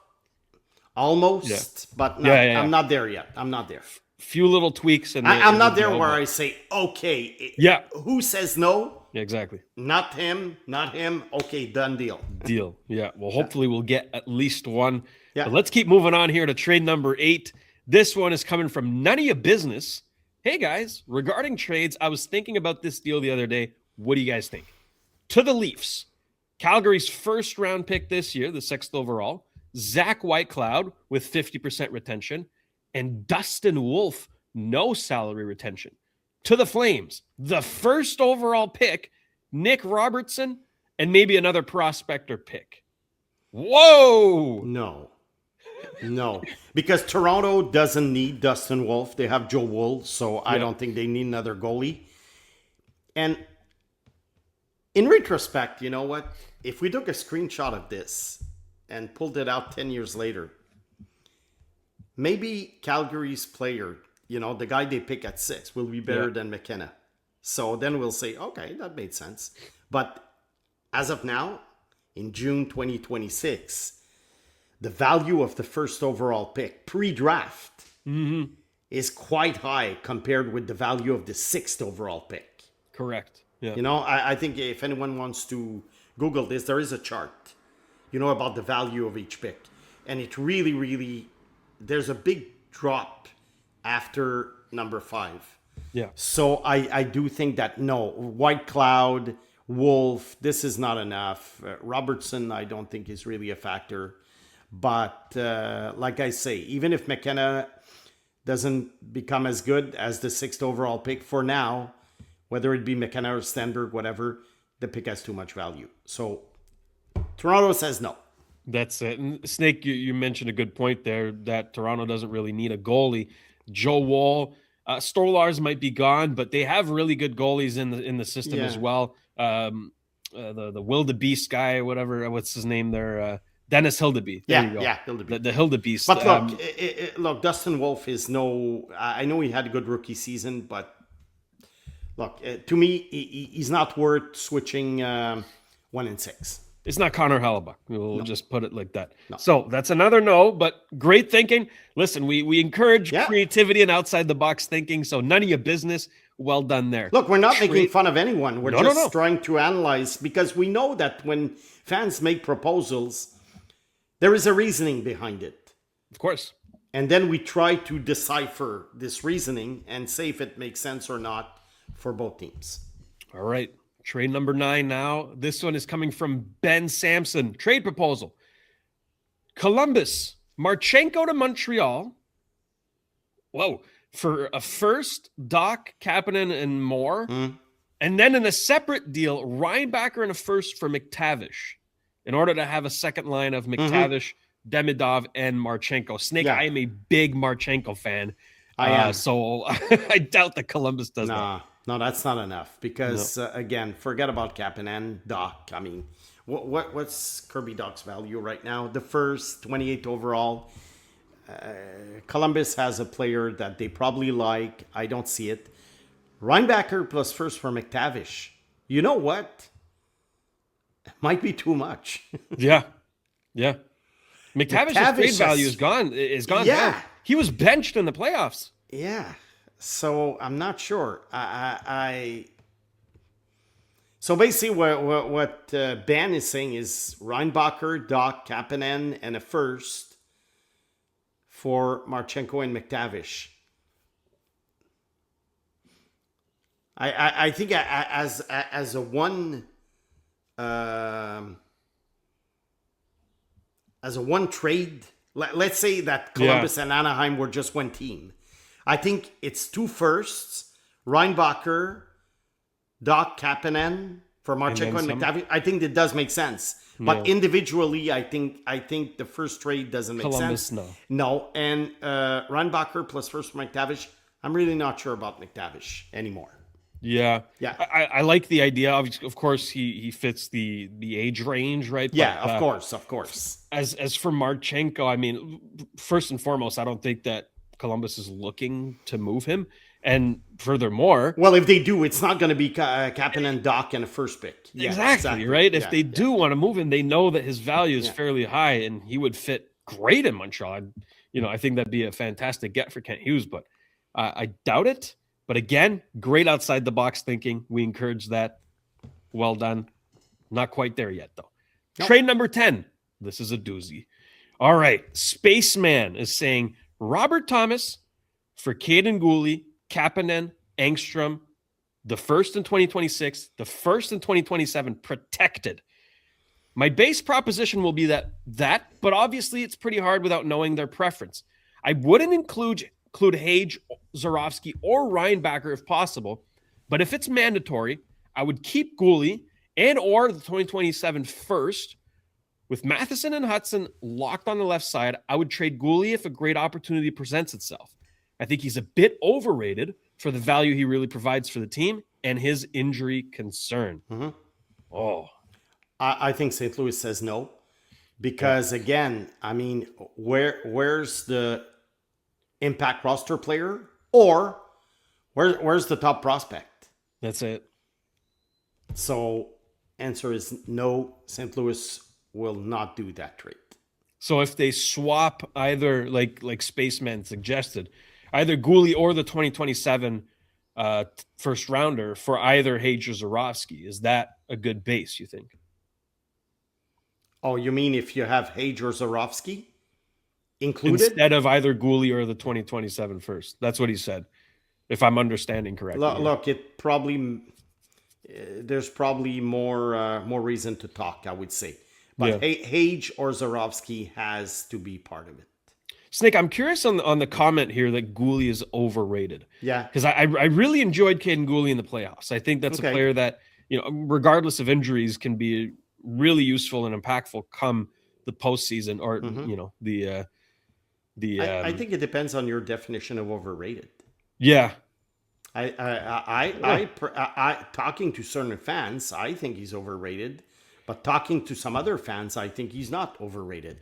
Speaker 4: almost, but I'm not there yet. I'm not there.
Speaker 1: Few little tweaks, and
Speaker 4: I'm not there where I say, okay, who says no?
Speaker 1: Yeah, exactly.
Speaker 4: Not him. Okay, done deal.
Speaker 1: Yeah. Well, hopefully we'll get at least one. Yeah. But let's keep moving on here to trade number 8. This one is coming from none of your business. Hey guys, regarding trades, I was thinking about this deal the other day. What do you guys think? To the Leafs, Calgary's first round pick this year, the 6th overall, Zach Whitecloud with 50% retention, and Dustin Wolf, no salary retention. To the Flames, the first overall pick, Nick Robertson, and maybe another prospector pick. Whoa!
Speaker 4: No, because Toronto doesn't need Dustin Wolf. They have Joe Wool, so I don't think they need another goalie. And in retrospect, you know what? If we took a screenshot of this and pulled it out 10 years later, maybe Calgary's player, the guy they pick at 6, will be better than McKenna. So then we'll say, okay, that made sense. But as of now, in June 2026, the value of the first overall pick pre-draft is quite high compared with the value of the 6th overall pick.
Speaker 1: Correct. Yeah.
Speaker 4: I think if anyone wants to Google this, there is a chart, about the value of each pick. And it really, really, there's a big drop after number 5.
Speaker 1: Yeah.
Speaker 4: So I do think that, no, White Cloud, Wolf, this is not enough. Robertson, I don't think is really a factor. But like I say, even if McKenna doesn't become as good as the 6th overall pick for now, whether it be McKenna or Stenberg, whatever, the pick has too much value. So Toronto says no.
Speaker 1: That's it. And Snake, you mentioned a good point there that Toronto doesn't really need a goalie. Joe Woll, Stolarz might be gone, but they have really good goalies in the system as well. The Wildebeest guy, whatever, what's his name there? Dennis Hildeby. There you go.
Speaker 4: Hildeby.
Speaker 1: The Hildebeest.
Speaker 4: But look, Dustin Wolf is no... I know he had a good rookie season, but look, to me, he's not worth switching 1 and 6.
Speaker 1: It's not Connor Hellebuck. We'll just put it like that.
Speaker 4: No.
Speaker 1: So that's another no, but great thinking. Listen, we encourage creativity and outside the box thinking, so none of your business. Well done there.
Speaker 4: Look, we're not making fun of anyone. We're just trying to analyze, because we know that when fans make proposals, there is a reasoning behind it.
Speaker 1: Of course.
Speaker 4: And then we try to decipher this reasoning and say if it makes sense or not for both teams.
Speaker 1: All right. Trade number 9 now. This one is coming from Ben Sampson. Trade proposal. Columbus, Marchenko to Montreal. Whoa. For a first, Doc, Kapanen, and more. And then in a separate deal, Reinbacher and a first for McTavish in order to have a second line of McTavish, Demidov, and Marchenko. Snake, I am a big Marchenko fan.
Speaker 4: I am.
Speaker 1: So I doubt that Columbus does that.
Speaker 4: No, that's not enough because, again, forget about Kapanen, Doc. I mean, what's Kirby Doc's value right now? The first, 28th overall. Columbus has a player that they probably like. I don't see it. Reinbacher plus first for McTavish. You know what? It might be too much.
Speaker 1: Yeah. McTavish's trade value is gone down. He was benched in the playoffs.
Speaker 4: Yeah. So I'm not sure. So basically what Ben is saying is Reinbacher, Doc, Kapanen, and a first for Marchenko and McTavish. I think as a one trade, let's say that Columbus and Anaheim were just one team. I think it's 2 firsts, Reinbacher, Doc, Kapanen for Marchenko and McTavish. I think that does make sense. But individually, I think the first trade doesn't make
Speaker 1: Columbus,
Speaker 4: sense. No. And Reinbacher plus first for McTavish, I'm really not sure about McTavish anymore.
Speaker 1: Yeah. I like the idea. Of course, he fits the age range, right?
Speaker 4: Yeah, but, of course.
Speaker 1: As for Marchenko, I mean, first and foremost, I don't think that Columbus is looking to move him. And furthermore...
Speaker 4: Well, if they do, it's not going to be Kapanen, Doc, and a first pick.
Speaker 1: Yeah, exactly, right? If they do want to move him, they know that his value is fairly high, and he would fit great in Montreal. I think that'd be a fantastic get for Kent Hughes, but I doubt it. But again, great outside-the-box thinking. We encourage that. Well done. Not quite there yet, though. Nope. Trade number 10. This is a doozy. All right. Spaceman is saying Robert Thomas for Caden Gooley Kapanen, Engstrom, the first in 2026, the first in 2027 protected. My base proposition will be that, but obviously it's pretty hard without knowing their preference. I wouldn't include Hage, Zarovsky, or Reinbacher if possible, but if it's mandatory, I would keep Guhle and or the 2027 first. With Matheson and Hudson locked on the left side, I would trade Guhle if a great opportunity presents itself. I think he's a bit overrated for the value he really provides for the team and his injury concern.
Speaker 4: Mm-hmm.
Speaker 1: Oh,
Speaker 4: I think St. Louis says no, because again, I mean, where's the impact roster player, or where's the top prospect?
Speaker 1: that's it.
Speaker 4: So answer is no. St. Louis will not do that trade.
Speaker 1: So if they swap either, like Spaceman suggested, either Guhle or the 2027 first rounder for either Hage or Zarovsky, is that a good base, you think?
Speaker 4: Oh, you mean if you have Hage or Zarovsky included?
Speaker 1: Instead of either Guhle or the 2027 first. That's what he said, if I'm understanding correctly.
Speaker 4: Look, it probably there's probably more reason to talk, I would say. But Hage or Zarovsky has to be part of it.
Speaker 1: Snake, I'm curious on the comment here that Guhle is overrated.
Speaker 4: Yeah.
Speaker 1: Because I really enjoyed Caden Guhle in the playoffs. I think that's a player that, regardless of injuries, can be really useful and impactful come the postseason or,
Speaker 4: I think it depends on your definition of overrated.
Speaker 1: Yeah.
Speaker 4: I talking to certain fans, I think he's overrated. But talking to some other fans, I think he's not overrated.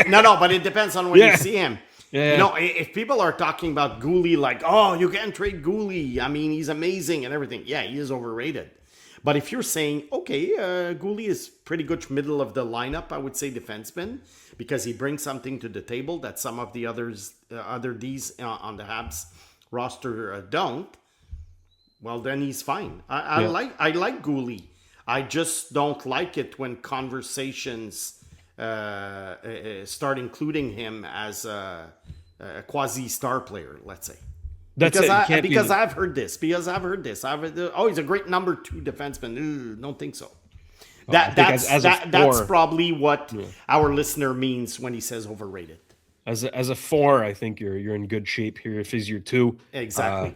Speaker 4: No, but it depends on when you see him.
Speaker 1: Yeah.
Speaker 4: If people are talking about Guhle like, oh, you can't trade Guhle. I mean, he's amazing and everything. Yeah, he is overrated. But if you're saying, okay, Guhle is pretty good middle of the lineup, I would say defenseman, because he brings something to the table that some of the other Ds on the Habs roster don't. Well, then he's fine. I like Guhle. I just don't like it when conversations start including him as a quasi-star player, let's say. Because I've heard this. He's a great number 2 defenseman. Don't think so. That's probably what our listener means when he says overrated.
Speaker 1: As a 4, I think you're in good shape here. If he's your 2,
Speaker 4: exactly,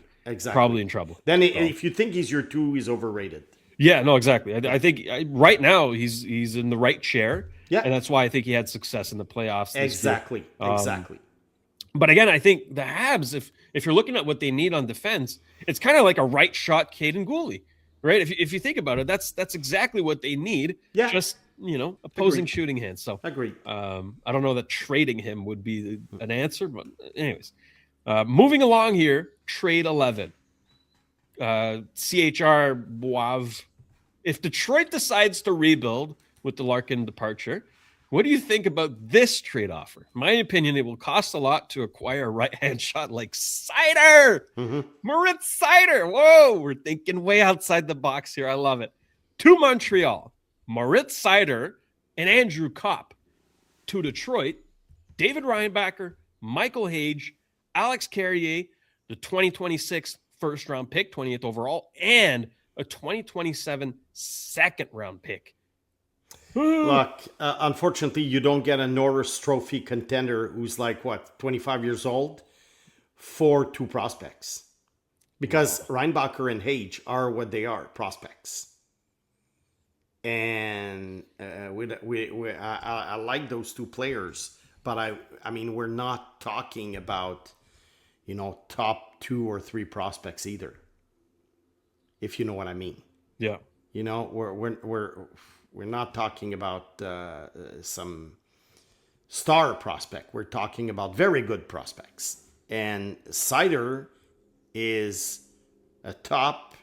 Speaker 1: probably in trouble.
Speaker 4: Then if you think he's your 2, he's overrated.
Speaker 1: Yeah, no, exactly. I think right now he's in the right chair.
Speaker 4: Yeah,
Speaker 1: and that's why I think he had success in the playoffs.
Speaker 4: Exactly.
Speaker 1: But again, I think the Habs, if you're looking at what they need on defense, it's kind of like a right shot Caden Guhle, right? If you think about it, that's exactly what they need.
Speaker 4: Yeah.
Speaker 1: Just opposing
Speaker 4: Agreed.
Speaker 1: Shooting hands. So
Speaker 4: agreed.
Speaker 1: I don't know that trading him would be an answer, but anyways, moving along here, trade 11. CHR Boiv. If Detroit decides to rebuild with the Larkin departure, what do you think about this trade offer? In my opinion, it will cost a lot to acquire a right-hand shot like Seider. Moritz Seider. Whoa, we're thinking way outside the box here. I love it. To Montreal, Moritz Seider and Andrew Kopp. To Detroit, David Reinbacher, Michael Hage, Alex Carrier, the 2026 first-round pick, 28th overall, and a 2027 second-round pick.
Speaker 4: Look, unfortunately, you don't get a Norris Trophy contender who's 25 years old for 2 prospects. Because Reinbacher and Hage are what they are, prospects. And I like those 2 players, but I mean, we're not talking about, top 2 or 3 prospects either. If you know what I mean.
Speaker 1: Yeah.
Speaker 4: We're not talking about some star prospect. We're talking about very good prospects. And Seider is a top.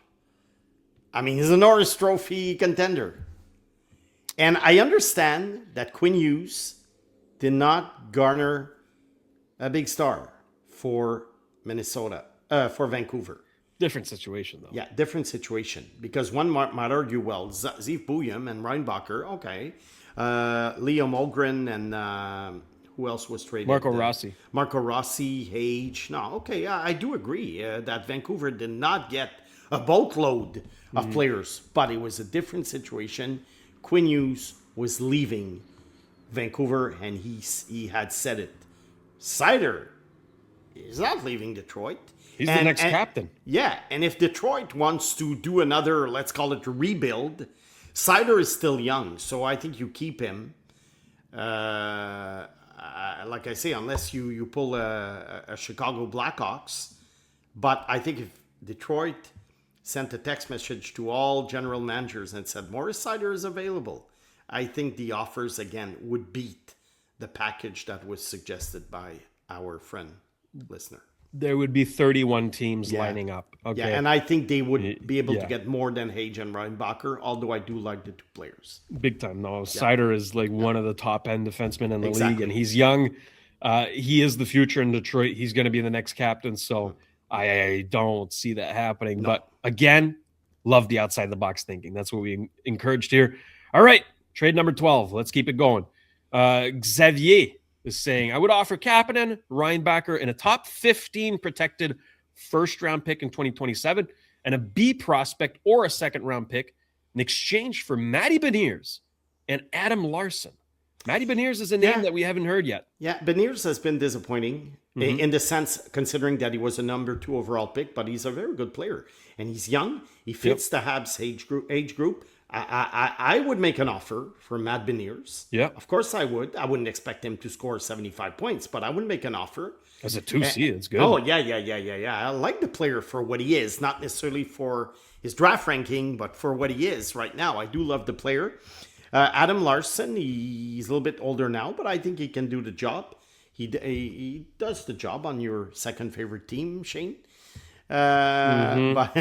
Speaker 4: I mean, he's a Norris Trophy contender. And I understand that Quinn Hughes did not garner a big star for for Vancouver.
Speaker 1: Different situation, though.
Speaker 4: Yeah, different situation. Because one might argue, well, Zeev Bouillon and Reinbacher, okay. Leo Mogren and Who else was traded?
Speaker 1: Marco Rossi.
Speaker 4: Marco Rossi, Hage. No, okay, I do agree that Vancouver did not get a boatload of players, but it was a different situation. Quinn Hughes was leaving Vancouver, and he had said it. Seider is not leaving Detroit.
Speaker 1: He's the next captain.
Speaker 4: Yeah, and if Detroit wants to do another, let's call it a rebuild, Seider is still young, so I think you keep him. Like I say, unless you pull a Chicago Blackhawks. But I think if Detroit sent a text message to all general managers and said, Morris Seider is available, I think the offers, again, would beat the package that was suggested by our friend listener.
Speaker 1: There would be 31 teams lining up. Okay.
Speaker 4: Yeah, and I think they would be able to get more than Hage and Reinbacher, although I do like the two players.
Speaker 1: Big time. No, Seider is like one of the top end defensemen in the league, and he's young. He is the future in Detroit. He's going to be the next captain. So I don't see that happening. No. But again, love the outside the box thinking. That's what we encouraged here. All right. Trade number 12. Let's keep it going. Xavier is saying, I would offer Kapanen, Reinbacher, and a top 15 protected first-round pick in 2027 and a B prospect or a second-round pick in exchange for Matty Beniers and Adam Larson. Matty Beniers is a name that we haven't heard yet.
Speaker 4: Yeah, Beniers has been disappointing in the sense, considering that he was a number 2 overall pick, but he's a very good player. And he's young. He fits the Habs age group. I would make an offer for Matt Beniers.
Speaker 1: Yeah.
Speaker 4: Of course I would. I wouldn't expect him to score 75 points, but I would make an offer.
Speaker 1: As a 2C, it's good.
Speaker 4: Oh, yeah. I like the player for what he is, not necessarily for his draft ranking, but for what he is right now. I do love the player. Adam Larson, he's a little bit older now, but I think he can do the job. He does the job on your second favorite team, Shayne. But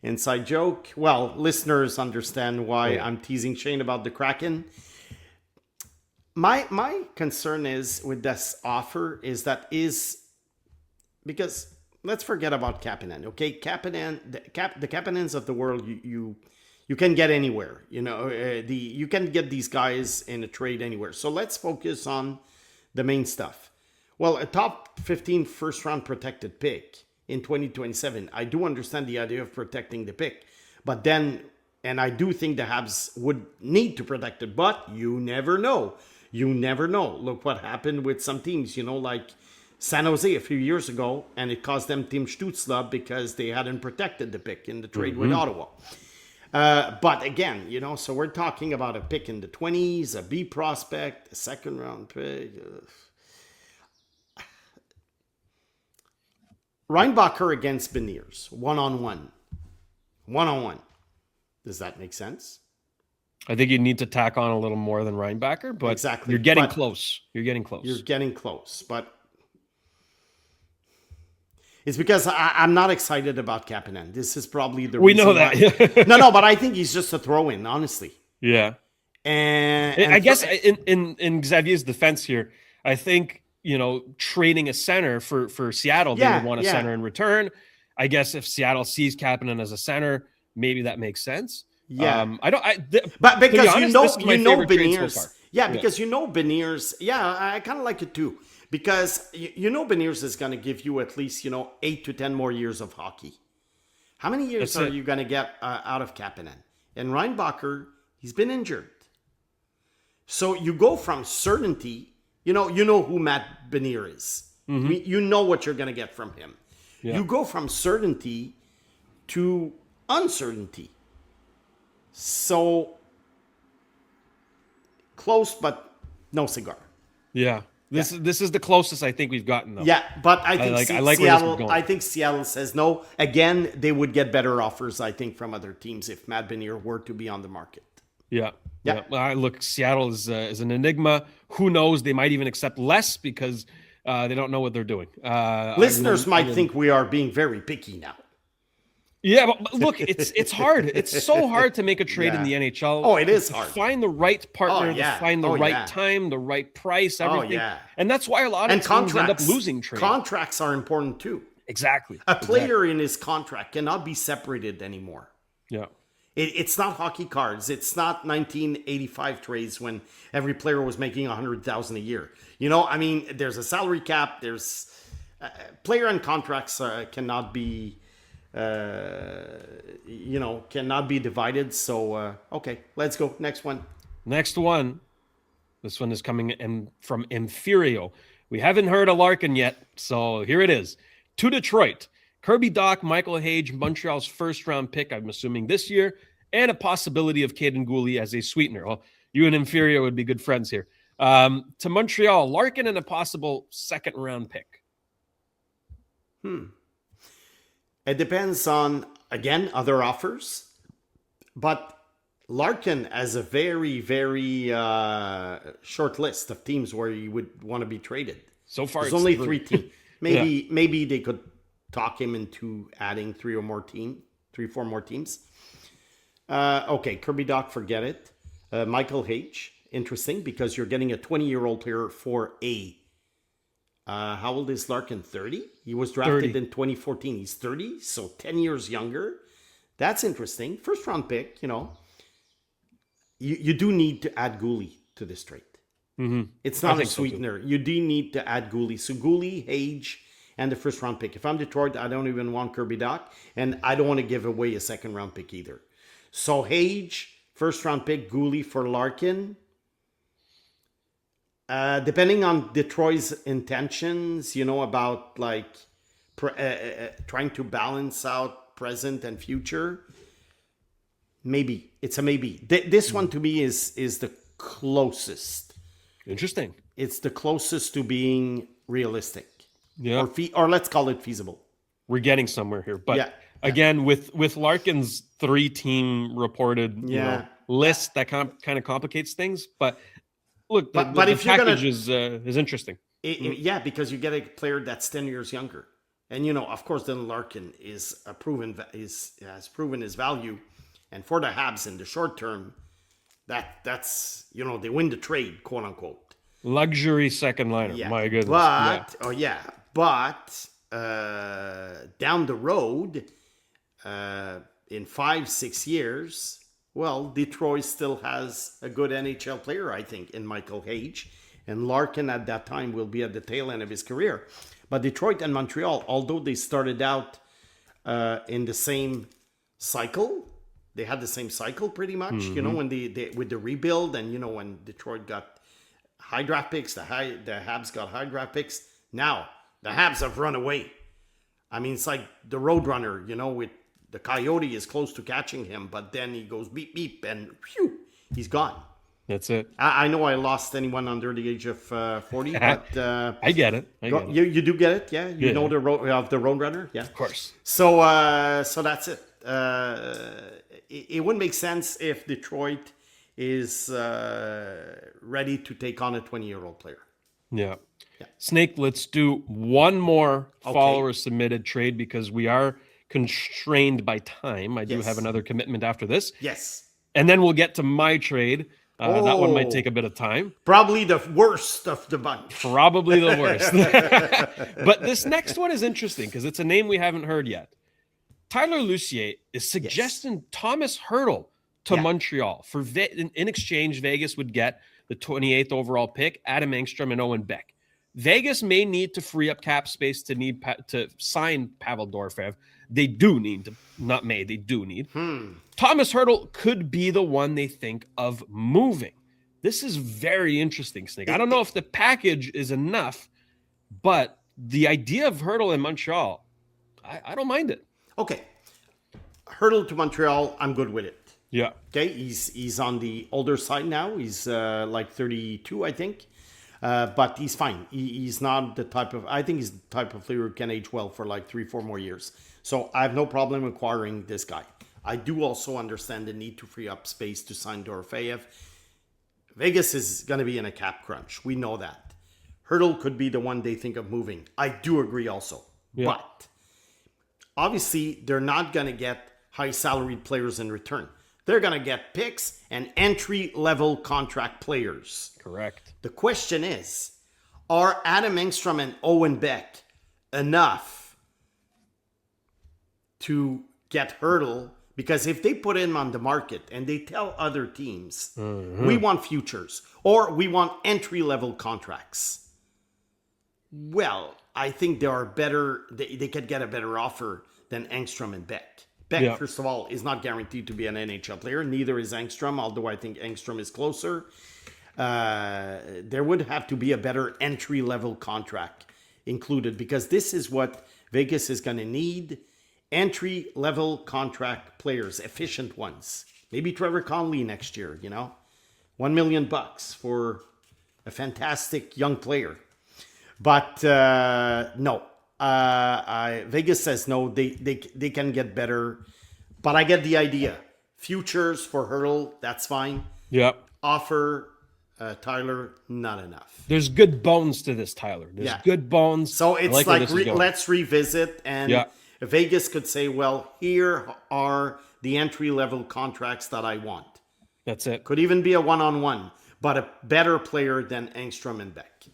Speaker 4: inside joke. Well, listeners understand why I'm teasing Shayne about the Kraken. My concern is with this offer is because let's forget about Kapanen. Okay, Kapanen, the Kapanens of the world, you can get anywhere. You can get these guys in a trade anywhere. So let's focus on the main stuff. Well, a top 15 first round protected pick in 2027. I do understand the idea of protecting the pick, but then, and I do think the Habs would need to protect it, but you never know. You never know. Look what happened with some teams, like San Jose a few years ago, and it cost them Tim Stützle because they hadn't protected the pick in the trade with Ottawa. But again, so we're talking about a pick in the 20s, a B prospect, a second round pick. Reinbacher against Beniers, one-on-one. Does that make sense?
Speaker 1: I think you need to tack on a little more than Reinbacher, but you're getting close. You're getting close, but it's because I'm not excited about Kapanen. This is probably the reason. We know that.
Speaker 4: No, but I think he's just a throw-in, honestly.
Speaker 1: Yeah. And I guess in Xavier's defense here, I think, trading a center for Seattle, they would want a center in return. I guess if Seattle sees Kapanen as a center, maybe that makes sense.
Speaker 4: Yeah.
Speaker 1: But
Speaker 4: because
Speaker 1: honest,
Speaker 4: Beniers.
Speaker 1: So
Speaker 4: because Beniers. Yeah, I kind of like it too. Because Beniers is going to give you at least 8 to 10 more years of hockey. How many years are you going to get out of Kapanen? And Reinbacher, he's been injured. So you go from certainty. You know who Matt Beniers is. Mm-hmm. You know what you're going to get from him. Yeah. You go from certainty to uncertainty. So close, but no cigar.
Speaker 1: Yeah. This is the closest I think we've gotten, though.
Speaker 4: Yeah, but I think
Speaker 1: Seattle.
Speaker 4: I think Seattle says no. Again, they would get better offers, I think, from other teams if Matt Beniers were to be on the market.
Speaker 1: Yeah. Well, look, Seattle is an enigma. Who knows? They might even accept less because they don't know what they're doing.
Speaker 4: Listeners might think we are being very picky now.
Speaker 1: Yeah, but look, it's hard. It's so hard to make a trade in the NHL.
Speaker 4: Oh, it is hard.
Speaker 1: Find the right partner, to find the right time, the right price, everything. And that's why a lot of teams end up losing trades.
Speaker 4: Contracts are important too.
Speaker 1: Exactly.
Speaker 4: A player in his contract cannot be separated anymore.
Speaker 1: Yeah.
Speaker 4: It's not hockey cards. It's not 1985 trades when every player was making $100,000 a year. You know, I mean, there's a salary cap. There's player and contracts cannot be, cannot be divided. So, okay, let's go. Next one.
Speaker 1: Next one. This one is coming from Inferio. We haven't heard of Larkin yet, so here it is. To Detroit. Kirby Dach, Michael Hage, Montreal's first-round pick, I'm assuming this year, and a possibility of Caden Gooley as a sweetener. Well, you and Inferio would be good friends here. To Montreal, Larkin and a possible second-round pick.
Speaker 4: It depends on, again, other offers. But Larkin has a very, very short list of teams where he would want to be traded.
Speaker 1: So far,
Speaker 4: there's only 3 teams.
Speaker 1: Yeah.
Speaker 4: Maybe they could talk him into adding 3 or 4 more teams. Okay, Kirby Dach, forget it. Michael Hage, interesting, because you're getting a 20-year-old player for how old is Larkin? 30? He was drafted
Speaker 1: 30.
Speaker 4: in 2014. He's 30, so 10 years younger. That's interesting. First round pick, you know. You do need to add Gooley to this trade.
Speaker 1: Mm-hmm.
Speaker 4: It's not a sweetener. You do need to add Gooley. So Gooley, Hage, and the first round pick. If I'm Detroit, I don't even want Kirby Dach, and I don't want to give away a second round pick either. So Hage, first round pick, Gooley for Larkin. Depending on Detroit's intentions, you know, about like trying to balance out present and future, maybe. It's a maybe. This one to me is the closest.
Speaker 1: Interesting.
Speaker 4: It's the closest to being realistic.
Speaker 1: Yeah.
Speaker 4: Or let's call it feasible.
Speaker 1: We're getting somewhere here. But
Speaker 4: yeah.
Speaker 1: Again, with Larkin's 3-team reported list, that kind of complicates things. But look, the
Speaker 4: if
Speaker 1: package is interesting.
Speaker 4: Yeah, because you get a player that's 10 years younger. And, you know, of course, then Larkin has proven his value. And for the Habs in the short term, that's, you know, they win the trade, quote unquote.
Speaker 1: Luxury second liner.
Speaker 4: Yeah.
Speaker 1: My goodness.
Speaker 4: But down the road, in 5-6 years, well, Detroit still has a good NHL player, I think, in Michael Hage. And Larkin at that time will be at the tail end of his career. But Detroit and Montreal, although they started out in the same cycle, they had the same cycle pretty much, you know, when they with the rebuild, and, you know, when Detroit got high draft picks, the Habs got high draft picks. Now, the Habs have run away. I mean, it's like the Roadrunner, you know, with the Coyote is close to catching him, but then he goes beep, beep, and phew, he's gone.
Speaker 1: That's it.
Speaker 4: I know I lost anyone under the age of 40, but...
Speaker 1: I get it.
Speaker 4: You do get it, yeah? You know the Roadrunner? Yeah.
Speaker 1: Of course.
Speaker 4: So that's it. It wouldn't make sense if Detroit is ready to take on a 20-year-old player.
Speaker 1: Yeah. Snake, let's do one more follower-submitted trade because we are constrained by time. I do have another commitment after this.
Speaker 4: Yes.
Speaker 1: And then we'll get to my trade. That one might take a bit of time.
Speaker 4: Probably the worst of the bunch.
Speaker 1: Probably the worst. But this next one is interesting because it's a name we haven't heard yet. Tyler Lucier is suggesting Thomas Hertl to Montreal. In exchange, Vegas would get the 28th overall pick, Adam Engstrom, and Owen Beck. Vegas may need to free up cap space to sign Pavel Dorofeyev. They do need to, not may, they do need. Thomas Hertl could be the one they think of moving. This is very interesting, Snake. I don't know if the package is enough, but the idea of Hertl in Montreal, I don't mind it.
Speaker 4: Okay. Hertl to Montreal, I'm good with it.
Speaker 1: Yeah.
Speaker 4: Okay, he's on the older side now. He's like 32, I think. But he's fine. He's not the type of... I think he's the type of player who can age well for like 3-4 more years. So I have no problem acquiring this guy. I do also understand the need to free up space to sign Dorofeyev. Vegas is going to be in a cap crunch. We know that. Hertl could be the one they think of moving. I do agree also. Yeah. But obviously, they're not going to get high-salaried players in return. They're going to get picks and entry-level contract players.
Speaker 1: Correct.
Speaker 4: The question is, are Adam Engstrom and Owen Beck enough to get Hertl Because if they put him on the market and they tell other teams, we want futures or we want entry-level contracts, well, I think there are better, they could get a better offer than Engstrom and Beck. Beck, first of all, is not guaranteed to be an NHL player. Neither is Engstrom, although I think Engstrom is closer. There would have to be a better entry-level contract included, because this is what Vegas is going to need. Entry-level contract players, efficient ones. Maybe Trevor Conley next year, you know? $1 million for a fantastic young player. But no. Vegas says no, they can get better. But I get the idea. Futures for Hurdle, that's fine.
Speaker 1: Yep.
Speaker 4: Offer Tyler, not enough.
Speaker 1: There's good bones to this, Tyler. There's good bones.
Speaker 4: So it's like let's revisit, and Vegas could say, well, here are the entry-level contracts that I want.
Speaker 1: That's it.
Speaker 4: Could even be a one-on-one, but a better player than Engstrom and Beck.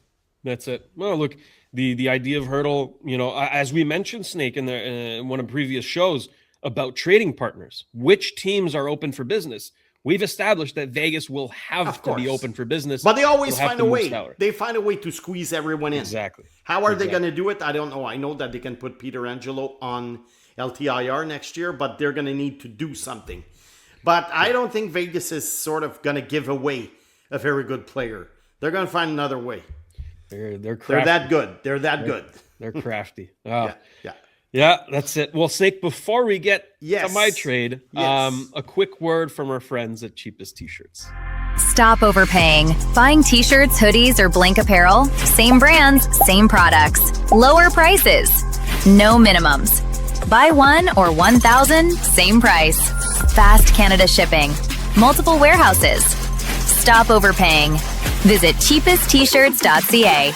Speaker 1: That's it. Well, look, the idea of Hurdle, you know, as we mentioned, Snake, in one of the previous shows about trading partners, which teams are open for business. We've established that Vegas will have to be open for business.
Speaker 4: But they always find a way. They find a way to squeeze everyone in.
Speaker 1: Exactly.
Speaker 4: How are they going to do it? I don't know. I know that they can put Peter Angelo on LTIR next year, but they're going to need to do something. But I don't think Vegas is sort of going to give away a very good player. They're going to find another way.
Speaker 1: They're crafty.
Speaker 4: They're that good. They're that good.
Speaker 1: They're crafty. Oh.
Speaker 4: Yeah.
Speaker 1: Yeah, that's it. Well, Snake, before we get to my trade, a quick word from our friends at Cheapest T-Shirts.
Speaker 5: Stop overpaying. Buying T-shirts, hoodies, or blank apparel? Same brands, same products. Lower prices. No minimums. Buy one or 1,000, same price. Fast Canada shipping. Multiple warehouses. Stop overpaying. Visit cheapestt-shirts.ca.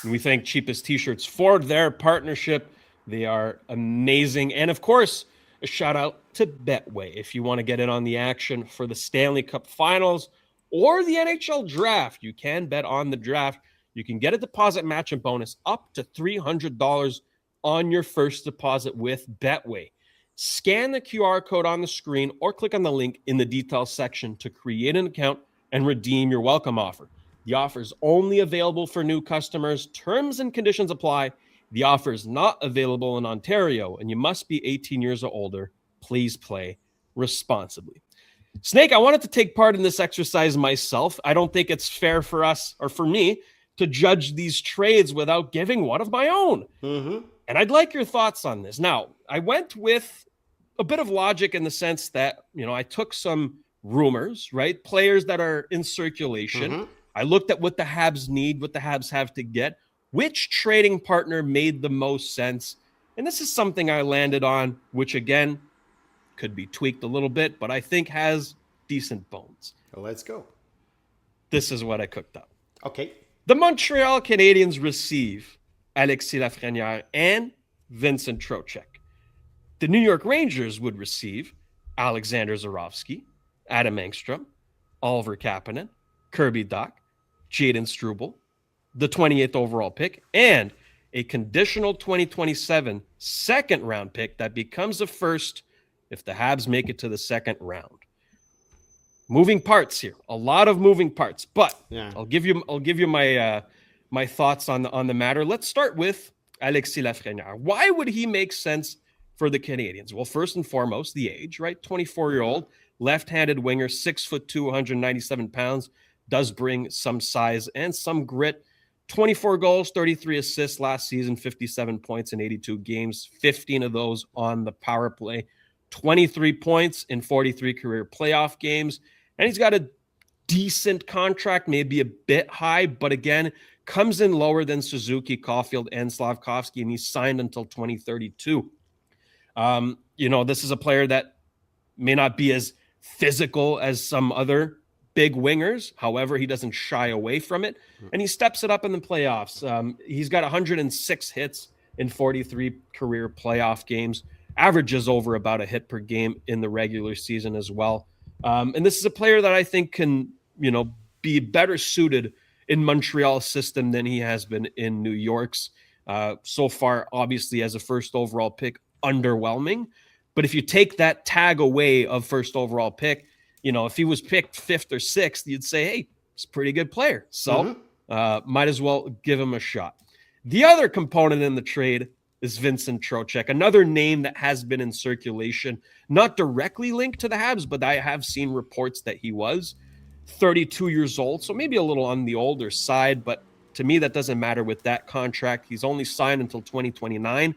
Speaker 1: We thank Cheapest T-Shirts for their partnership. They are amazing. And of course, a shout out to Betway. If you want to get in on the action for the Stanley Cup Finals or the NHL Draft, you can bet on the draft. You can get a deposit match and bonus up to $300 on your first deposit with Betway. Scan the QR code on the screen or click on the link in the details section to create an account and redeem your welcome offer. The offer is only available for new customers. Terms and conditions apply. The offer is not available in Ontario, and you must be 18 years or older. Please play responsibly. Snake, I wanted to take part in this exercise myself. I don't think it's fair for us, or for me, to judge these trades without giving one of my own. And I'd like your thoughts on this. Now, I went with a bit of logic in the sense that, you know, I took some rumors, right? Players that are in circulation. I looked at what the Habs need, what the Habs have to get, which trading partner made the most sense. And this is something I landed on, which again, could be tweaked a little bit, but I think has decent bones.
Speaker 4: Well, let's go.
Speaker 1: This is what I cooked up.
Speaker 4: Okay.
Speaker 1: The Montreal Canadiens receive Alexis Lafrenière and Vincent Trocheck. The New York Rangers would receive Alexander Zurovsky, Adam Engstrom, Oliver Kapanen, Kirby Dach, Jaden Struble, the 28th overall pick, and a conditional 2027 second round pick that becomes a first if the Habs make it to the second round. Moving parts here, a lot of moving parts, but I'll give you my my thoughts on the matter. Let's start with Alexis Lafrenière. Why would he make sense for the Canadiens? Well, first and foremost, the age, right? 24-year-old, left-handed winger, 6'2", 197 pounds. Does bring some size and some grit. 24 goals, 33 assists last season, 57 points in 82 games, 15 of those on the power play, 23 points in 43 career playoff games. And he's got a decent contract, maybe a bit high, but again, comes in lower than Suzuki, Caulfield, and Slavkovsky, and he's signed until 2032. You know, this is a player that may not be as physical as some other big wingers. However, he doesn't shy away from it, and he steps it up in the playoffs. He's got 106 hits in 43 career playoff games, averages over about a hit per game in the regular season as well. And this is a player that I think can, you know, be better suited in Montreal's system than he has been in New York's. So far, obviously, as a first overall pick, underwhelming. But if you take that tag away of first overall pick, if he was picked 5th or 6th, you'd say, hey, he's a pretty good player. So might as well give him a shot. The other component in the trade is Vincent Trocheck, another name that has been in circulation, not directly linked to the Habs, but I have seen reports that he was 32 years old, so maybe a little on the older side, but to me, that doesn't matter with that contract. He's only signed until 2029.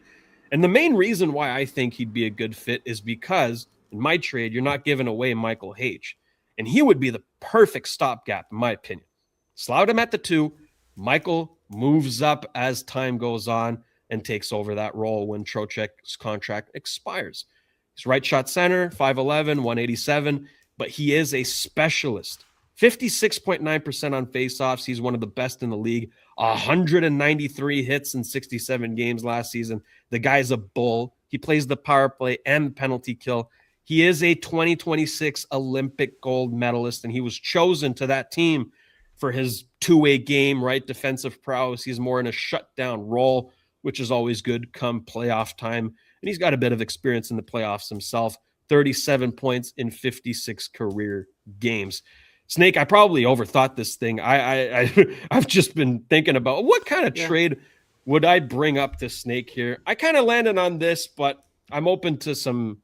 Speaker 1: And the main reason why I think he'd be a good fit is because in my trade, you're not giving away Michael H. And he would be the perfect stopgap, in my opinion. Slot him at the 2. Michael moves up as time goes on and takes over that role when Trocheck's contract expires. He's right shot center, 5'11", 187, but he is a specialist. 56.9% on faceoffs. He's one of the best in the league. 193 hits in 67 games last season. The guy's a bull. He plays the power play and the penalty kill. He is a 2026 Olympic gold medalist, and he was chosen to that team for his two-way game, right? Defensive prowess. He's more in a shutdown role, which is always good come playoff time. And he's got a bit of experience in the playoffs himself. 37 points in 56 career games. Snake, I probably overthought this thing. I've just been thinking about what kind of trade would I bring up to Snake here. I kind of landed on this, but I'm open to some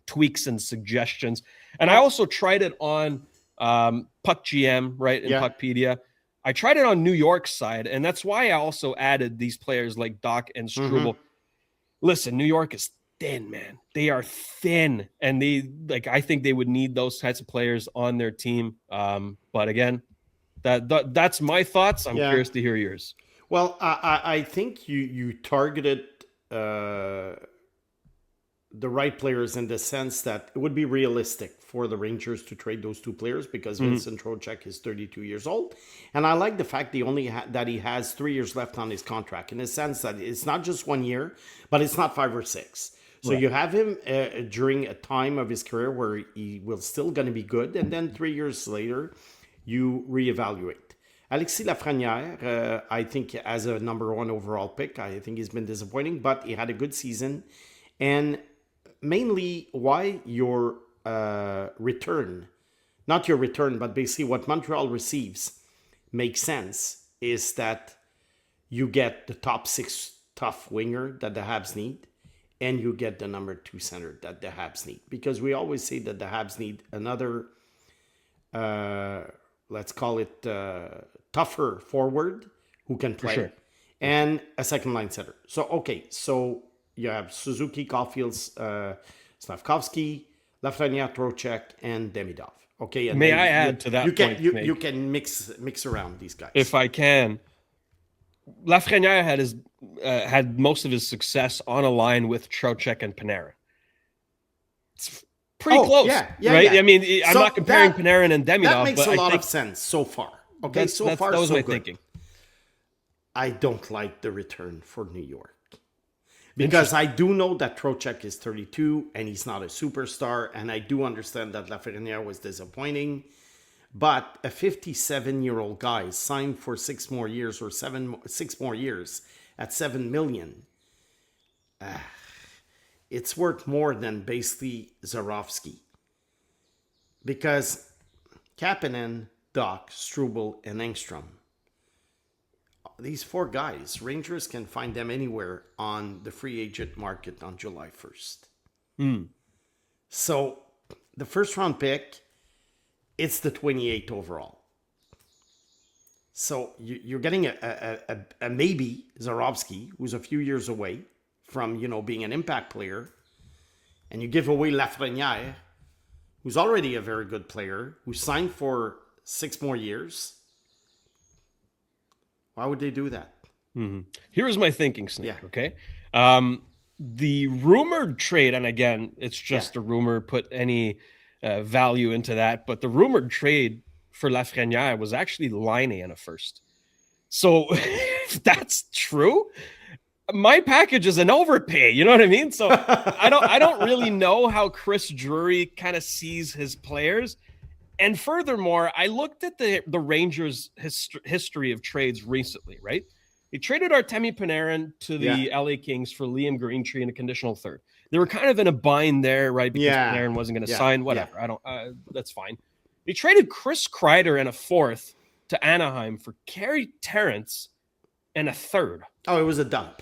Speaker 1: tweaks and suggestions. And I also tried it on Puck GM, right, in Puckpedia. I tried it on New York side, and that's why I also added these players like Doc and Struble. Listen, New York is thin, man. They are thin, and I think they would need those types of players on their team. But again, that's my thoughts. I'm curious to hear yours.
Speaker 4: Well, I think you targeted the right players in the sense that it would be realistic for the Rangers to trade those 2 players because Vincent Trocheck is 32 years old. And I like the fact that he has 3 years left on his contract, in the sense that it's not just 1 year, but it's not 5 or 6. So you have him during a time of his career where he will still going to be good. And then 3 years later, you reevaluate. Alexis Lafrenière, I think as a number 1 overall pick, I think he's been disappointing, but he had a good season. And mainly why your return, not your return, but basically what Montreal receives makes sense is that you get the top 6 tough winger that the Habs need, and you get the number 2 center that the Habs need. Because we always say that the Habs need another, let's call it tougher forward who can play, and a second line center. So you have Suzuki, Caulfield, Slavkovsky, Lafrenière, Trocheck, and Demidov. Okay, and
Speaker 1: may I add to that point?
Speaker 4: You can mix around these guys
Speaker 1: if I can. Lafrenière had most of his success on a line with Trocheck and Panarin. It's pretty close, right? Yeah. I mean, I'm not comparing Panarin and Demidov.
Speaker 4: That makes a lot of sense so far. Okay, so far,
Speaker 1: that was
Speaker 4: so
Speaker 1: my
Speaker 4: good.
Speaker 1: thinking.
Speaker 4: I don't like the return for New York. Because I do know that Trocheck is 32 and he's not a superstar. And I do understand that Lafrenière was disappointing. But a 57-year-old guy signed for 6 more years or 6 more years at $7 million. It's worth more than basically Zarovsky. Because Kapanen, Doc, Struble, and Engstrom, these 4 guys, Rangers can find them anywhere on the free agent market on July 1st. So the first round pick, it's the 28th overall. So you're getting a maybe Zarovsky, who's a few years away from, being an impact player. And you give away Lafrenière, who's already a very good player, who signed for 6 more years. Why would they do that?
Speaker 1: Here's my thinking, Snake, okay? The rumored trade, and again, it's just a rumor, put any value into that, but the rumored trade for Lafrenière was actually Laine and a first. So if that's true, my package is an overpay. You know what I mean? So I don't really know how Chris Drury kind of sees his players. And furthermore, I looked at the Rangers' history of trades recently, right? They traded Artemi Panarin to the LA Kings for Liam Greentree and a conditional third. They were kind of in a bind there, right? Because
Speaker 4: Yeah.
Speaker 1: Panarin wasn't going to
Speaker 4: Yeah.
Speaker 1: sign. Whatever. I don't. That's fine. They traded Chris Kreider and a fourth to Anaheim for Carey Terrence and a third.
Speaker 4: Oh, it was a dump.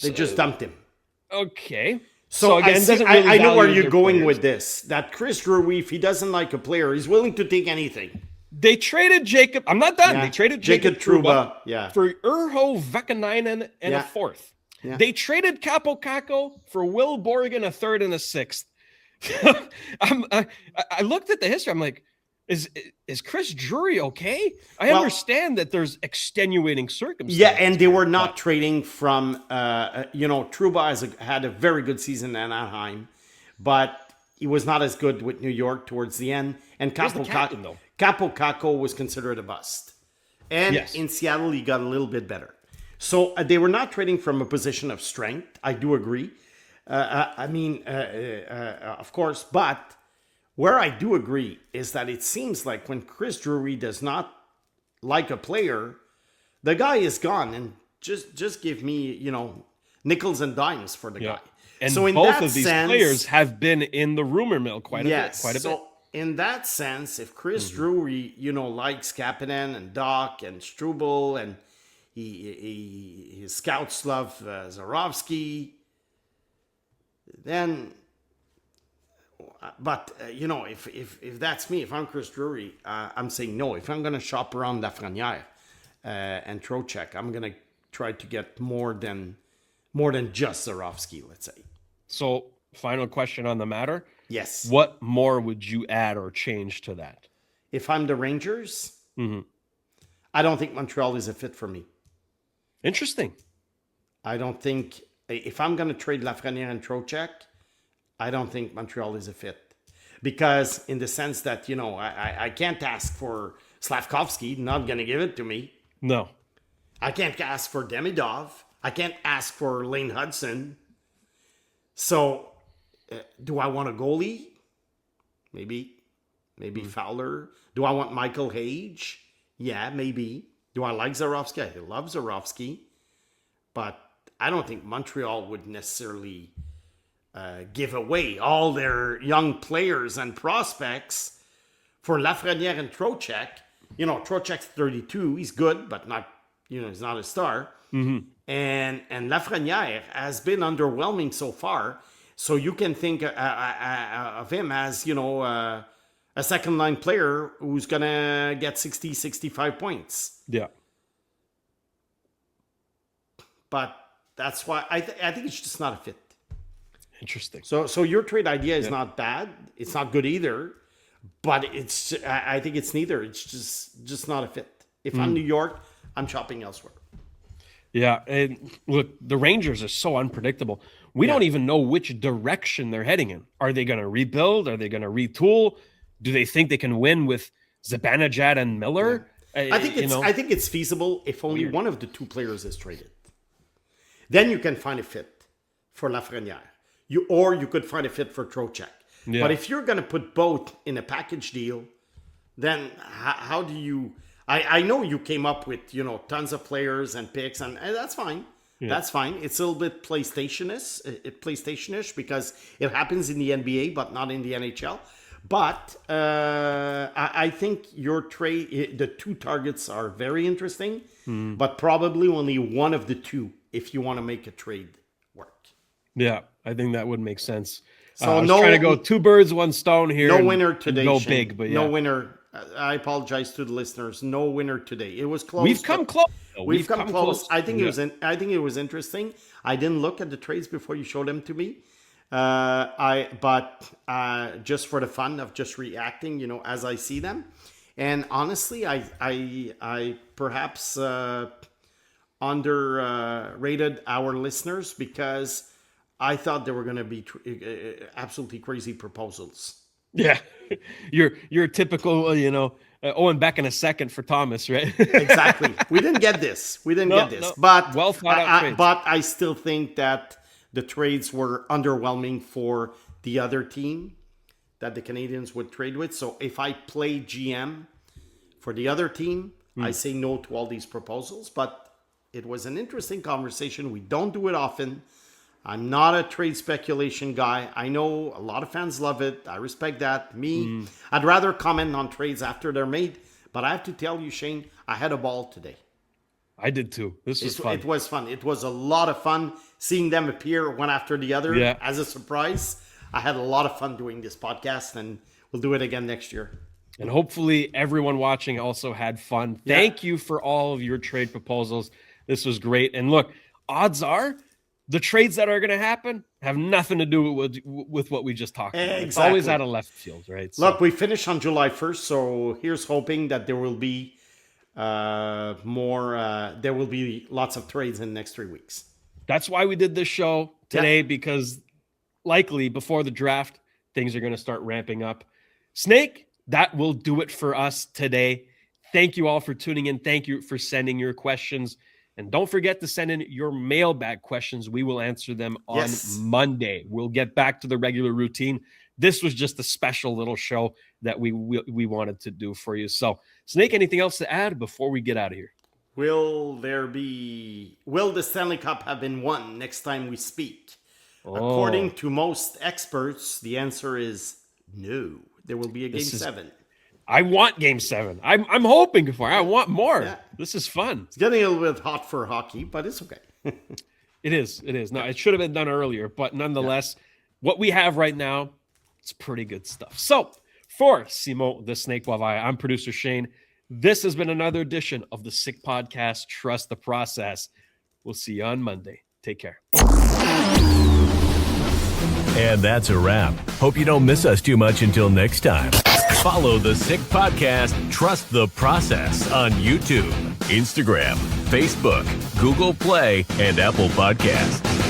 Speaker 4: They just dumped him.
Speaker 1: Okay.
Speaker 4: So
Speaker 1: again,
Speaker 4: I,
Speaker 1: doesn't really
Speaker 4: I know where
Speaker 1: value
Speaker 4: you're
Speaker 1: their
Speaker 4: going
Speaker 1: players.
Speaker 4: with this. That Chris Drury, if he doesn't like a player, he's willing to take anything.
Speaker 1: They traded Jacob. I'm not done.
Speaker 4: Yeah.
Speaker 1: They traded
Speaker 4: Jacob Trouba, yeah.
Speaker 1: for Urho Vekanainen and a
Speaker 4: Yeah.
Speaker 1: fourth.
Speaker 4: Yeah.
Speaker 1: They traded Capo Caco for Will Borgen, a third and a sixth. I looked at the history. I'm like, is Chris Drury okay? I
Speaker 4: Well-
Speaker 1: understand that there's extenuating circumstances.
Speaker 4: Yeah, and they were not trading from, Trouba had a very good season in Anaheim, but he was not as good with New York towards the end. And
Speaker 1: was the captain, though.
Speaker 4: Capo Caco was considered a bust. And
Speaker 1: Yes.
Speaker 4: in Seattle, he got a little bit better. So they were not trading from a position of strength. I do agree. Of course, but where I do agree is that it seems like when Chris Drury does not like a player, the guy is gone, and just give me, nickels and dimes for the
Speaker 1: Yeah.
Speaker 4: guy.
Speaker 1: And
Speaker 4: so in
Speaker 1: both
Speaker 4: that
Speaker 1: of these
Speaker 4: sense,
Speaker 1: players have been in the rumor mill quite a
Speaker 4: yes,
Speaker 1: bit.
Speaker 4: so in that sense, if Chris
Speaker 1: Mm-hmm.
Speaker 4: Drury, likes Kapanen and Doc and Struble, and his scouts love Zarovsky, then. But if that's me, if I'm Chris Drury, I'm saying no. If I'm going to shop around Lafrenière and Trocheck, I'm going to try to get more than just Zarovsky, let's say.
Speaker 1: So, final question on the matter.
Speaker 4: Yes.
Speaker 1: What more would you add or change to that?
Speaker 4: If I'm the Rangers,
Speaker 1: Mm-hmm.
Speaker 4: I don't think Montreal is a fit for me.
Speaker 1: Interesting.
Speaker 4: I don't think if I'm going to trade Lafrenière and Trocheck, I don't think Montreal is a fit. Because in the sense that, I can't ask for Slavkovsky, not going to give it to me.
Speaker 1: No.
Speaker 4: I can't ask for Demidov. I can't ask for Lane Hudson. So, do I want a goalie? Maybe Fowler. Do I want Michael Hage? Yeah, maybe. Do I like Zarovsky? I love Zarovsky. But I don't think Montreal would necessarily give away all their young players and prospects for Lafrenière and Trocheck. Trocheck's 32. He's good, but not, he's not a star. Mm-hmm. And Lafrenière has been underwhelming so far. So you can think of him as, a second line player who's going to get 60, 65 points.
Speaker 1: Yeah.
Speaker 4: But that's why I think it's just not a fit.
Speaker 1: Interesting.
Speaker 4: So your trade idea is not bad. It's not good either. But I think it's neither. It's just not a fit. If I'm New York, I'm shopping elsewhere.
Speaker 1: Yeah, and look, the Rangers are so unpredictable. We don't even know which direction they're heading in. Are they going to rebuild? Are they going to retool? Do they think they can win with Zibanejad and Miller?
Speaker 4: I think it's feasible if only one of the two players is traded. Then you can find a fit for Lafrenière. Or you could find a fit for Trocheck.
Speaker 1: Yeah.
Speaker 4: But if you're going to put both in a package deal, then how do you... I know you came up with, tons of players and picks, and that's fine. Yeah. That's fine. It's a little bit PlayStation-ish because it happens in the NBA, but not in the NHL. But I think your trade, the two targets are very interesting, but probably only one of the two if you want to make a trade work.
Speaker 1: Yeah, I think that would make sense.
Speaker 4: So
Speaker 1: I was trying to go two birds, one stone here.
Speaker 4: No winner today.
Speaker 1: Go
Speaker 4: Shayne.
Speaker 1: big, but yeah.
Speaker 4: No winner. I apologize to the listeners. No winner today. It was close.
Speaker 1: We've come close.
Speaker 4: We've come close. I think it was. I think it was interesting. I didn't look at the trades before you showed them to me. Just for the fun of just reacting, as I see them. And honestly, I perhaps underrated our listeners because I thought there were going to be absolutely crazy proposals.
Speaker 1: Yeah, you're typical, Owen back in a second for Thomas, right?
Speaker 4: Exactly. We didn't get this. But
Speaker 1: well thought out trades.
Speaker 4: But I still think that the trades were underwhelming for the other team that the Canadians would trade with. So if I play GM for the other team, I say no to all these proposals. But it was an interesting conversation. We don't do it often. I'm not a trade speculation guy. I know a lot of fans love it. I respect that. Me, I'd rather comment on trades after they're made. But I have to tell you, Shayne, I had a ball today.
Speaker 1: I did too. This was fun.
Speaker 4: It was fun. It was a lot of fun seeing them appear one after the other as a surprise. I had a lot of fun doing this podcast, and we'll do it again next year.
Speaker 1: And hopefully everyone watching also had fun. Thank you for all of your trade proposals. This was great. And look, odds are the trades that are going to happen have nothing to do with what we just talked about.
Speaker 4: Exactly.
Speaker 1: It's always out of left field, right?
Speaker 4: Look, we finish on July 1st, so here's hoping that there will be there will be lots of trades in the next 3 weeks.
Speaker 1: That's why we did this show today, because likely before the draft, things are going to start ramping up. Snake, that will do it for us today. Thank you all for tuning in. Thank you for sending your questions. And don't forget to send in your mailbag questions. We will answer them on Monday. We'll get back to the regular routine. This was just a special little show that we wanted to do for you. So, Snake, anything else to add before we get out of here?
Speaker 4: Will the Stanley Cup have been won next time we speak? According to most experts, the answer is no. There will be a Game 7.
Speaker 1: I want Game 7. I'm hoping for it. I want more.
Speaker 4: Yeah.
Speaker 1: This is fun.
Speaker 4: It's getting a little bit hot for hockey, but it's okay.
Speaker 1: It is. No, it should have been done earlier, but nonetheless, what we have right now, it's pretty good stuff. So, for Simon the Snake Boisvert, I'm producer Shayne. This has been another edition of the Sick Podcast. Trust the process. We'll see you on Monday. Take care.
Speaker 2: And that's a wrap. Hope you don't miss us too much until next time. Follow the Sick Podcast, Trust the Process on YouTube, Instagram, Facebook, Google Play, and Apple Podcasts.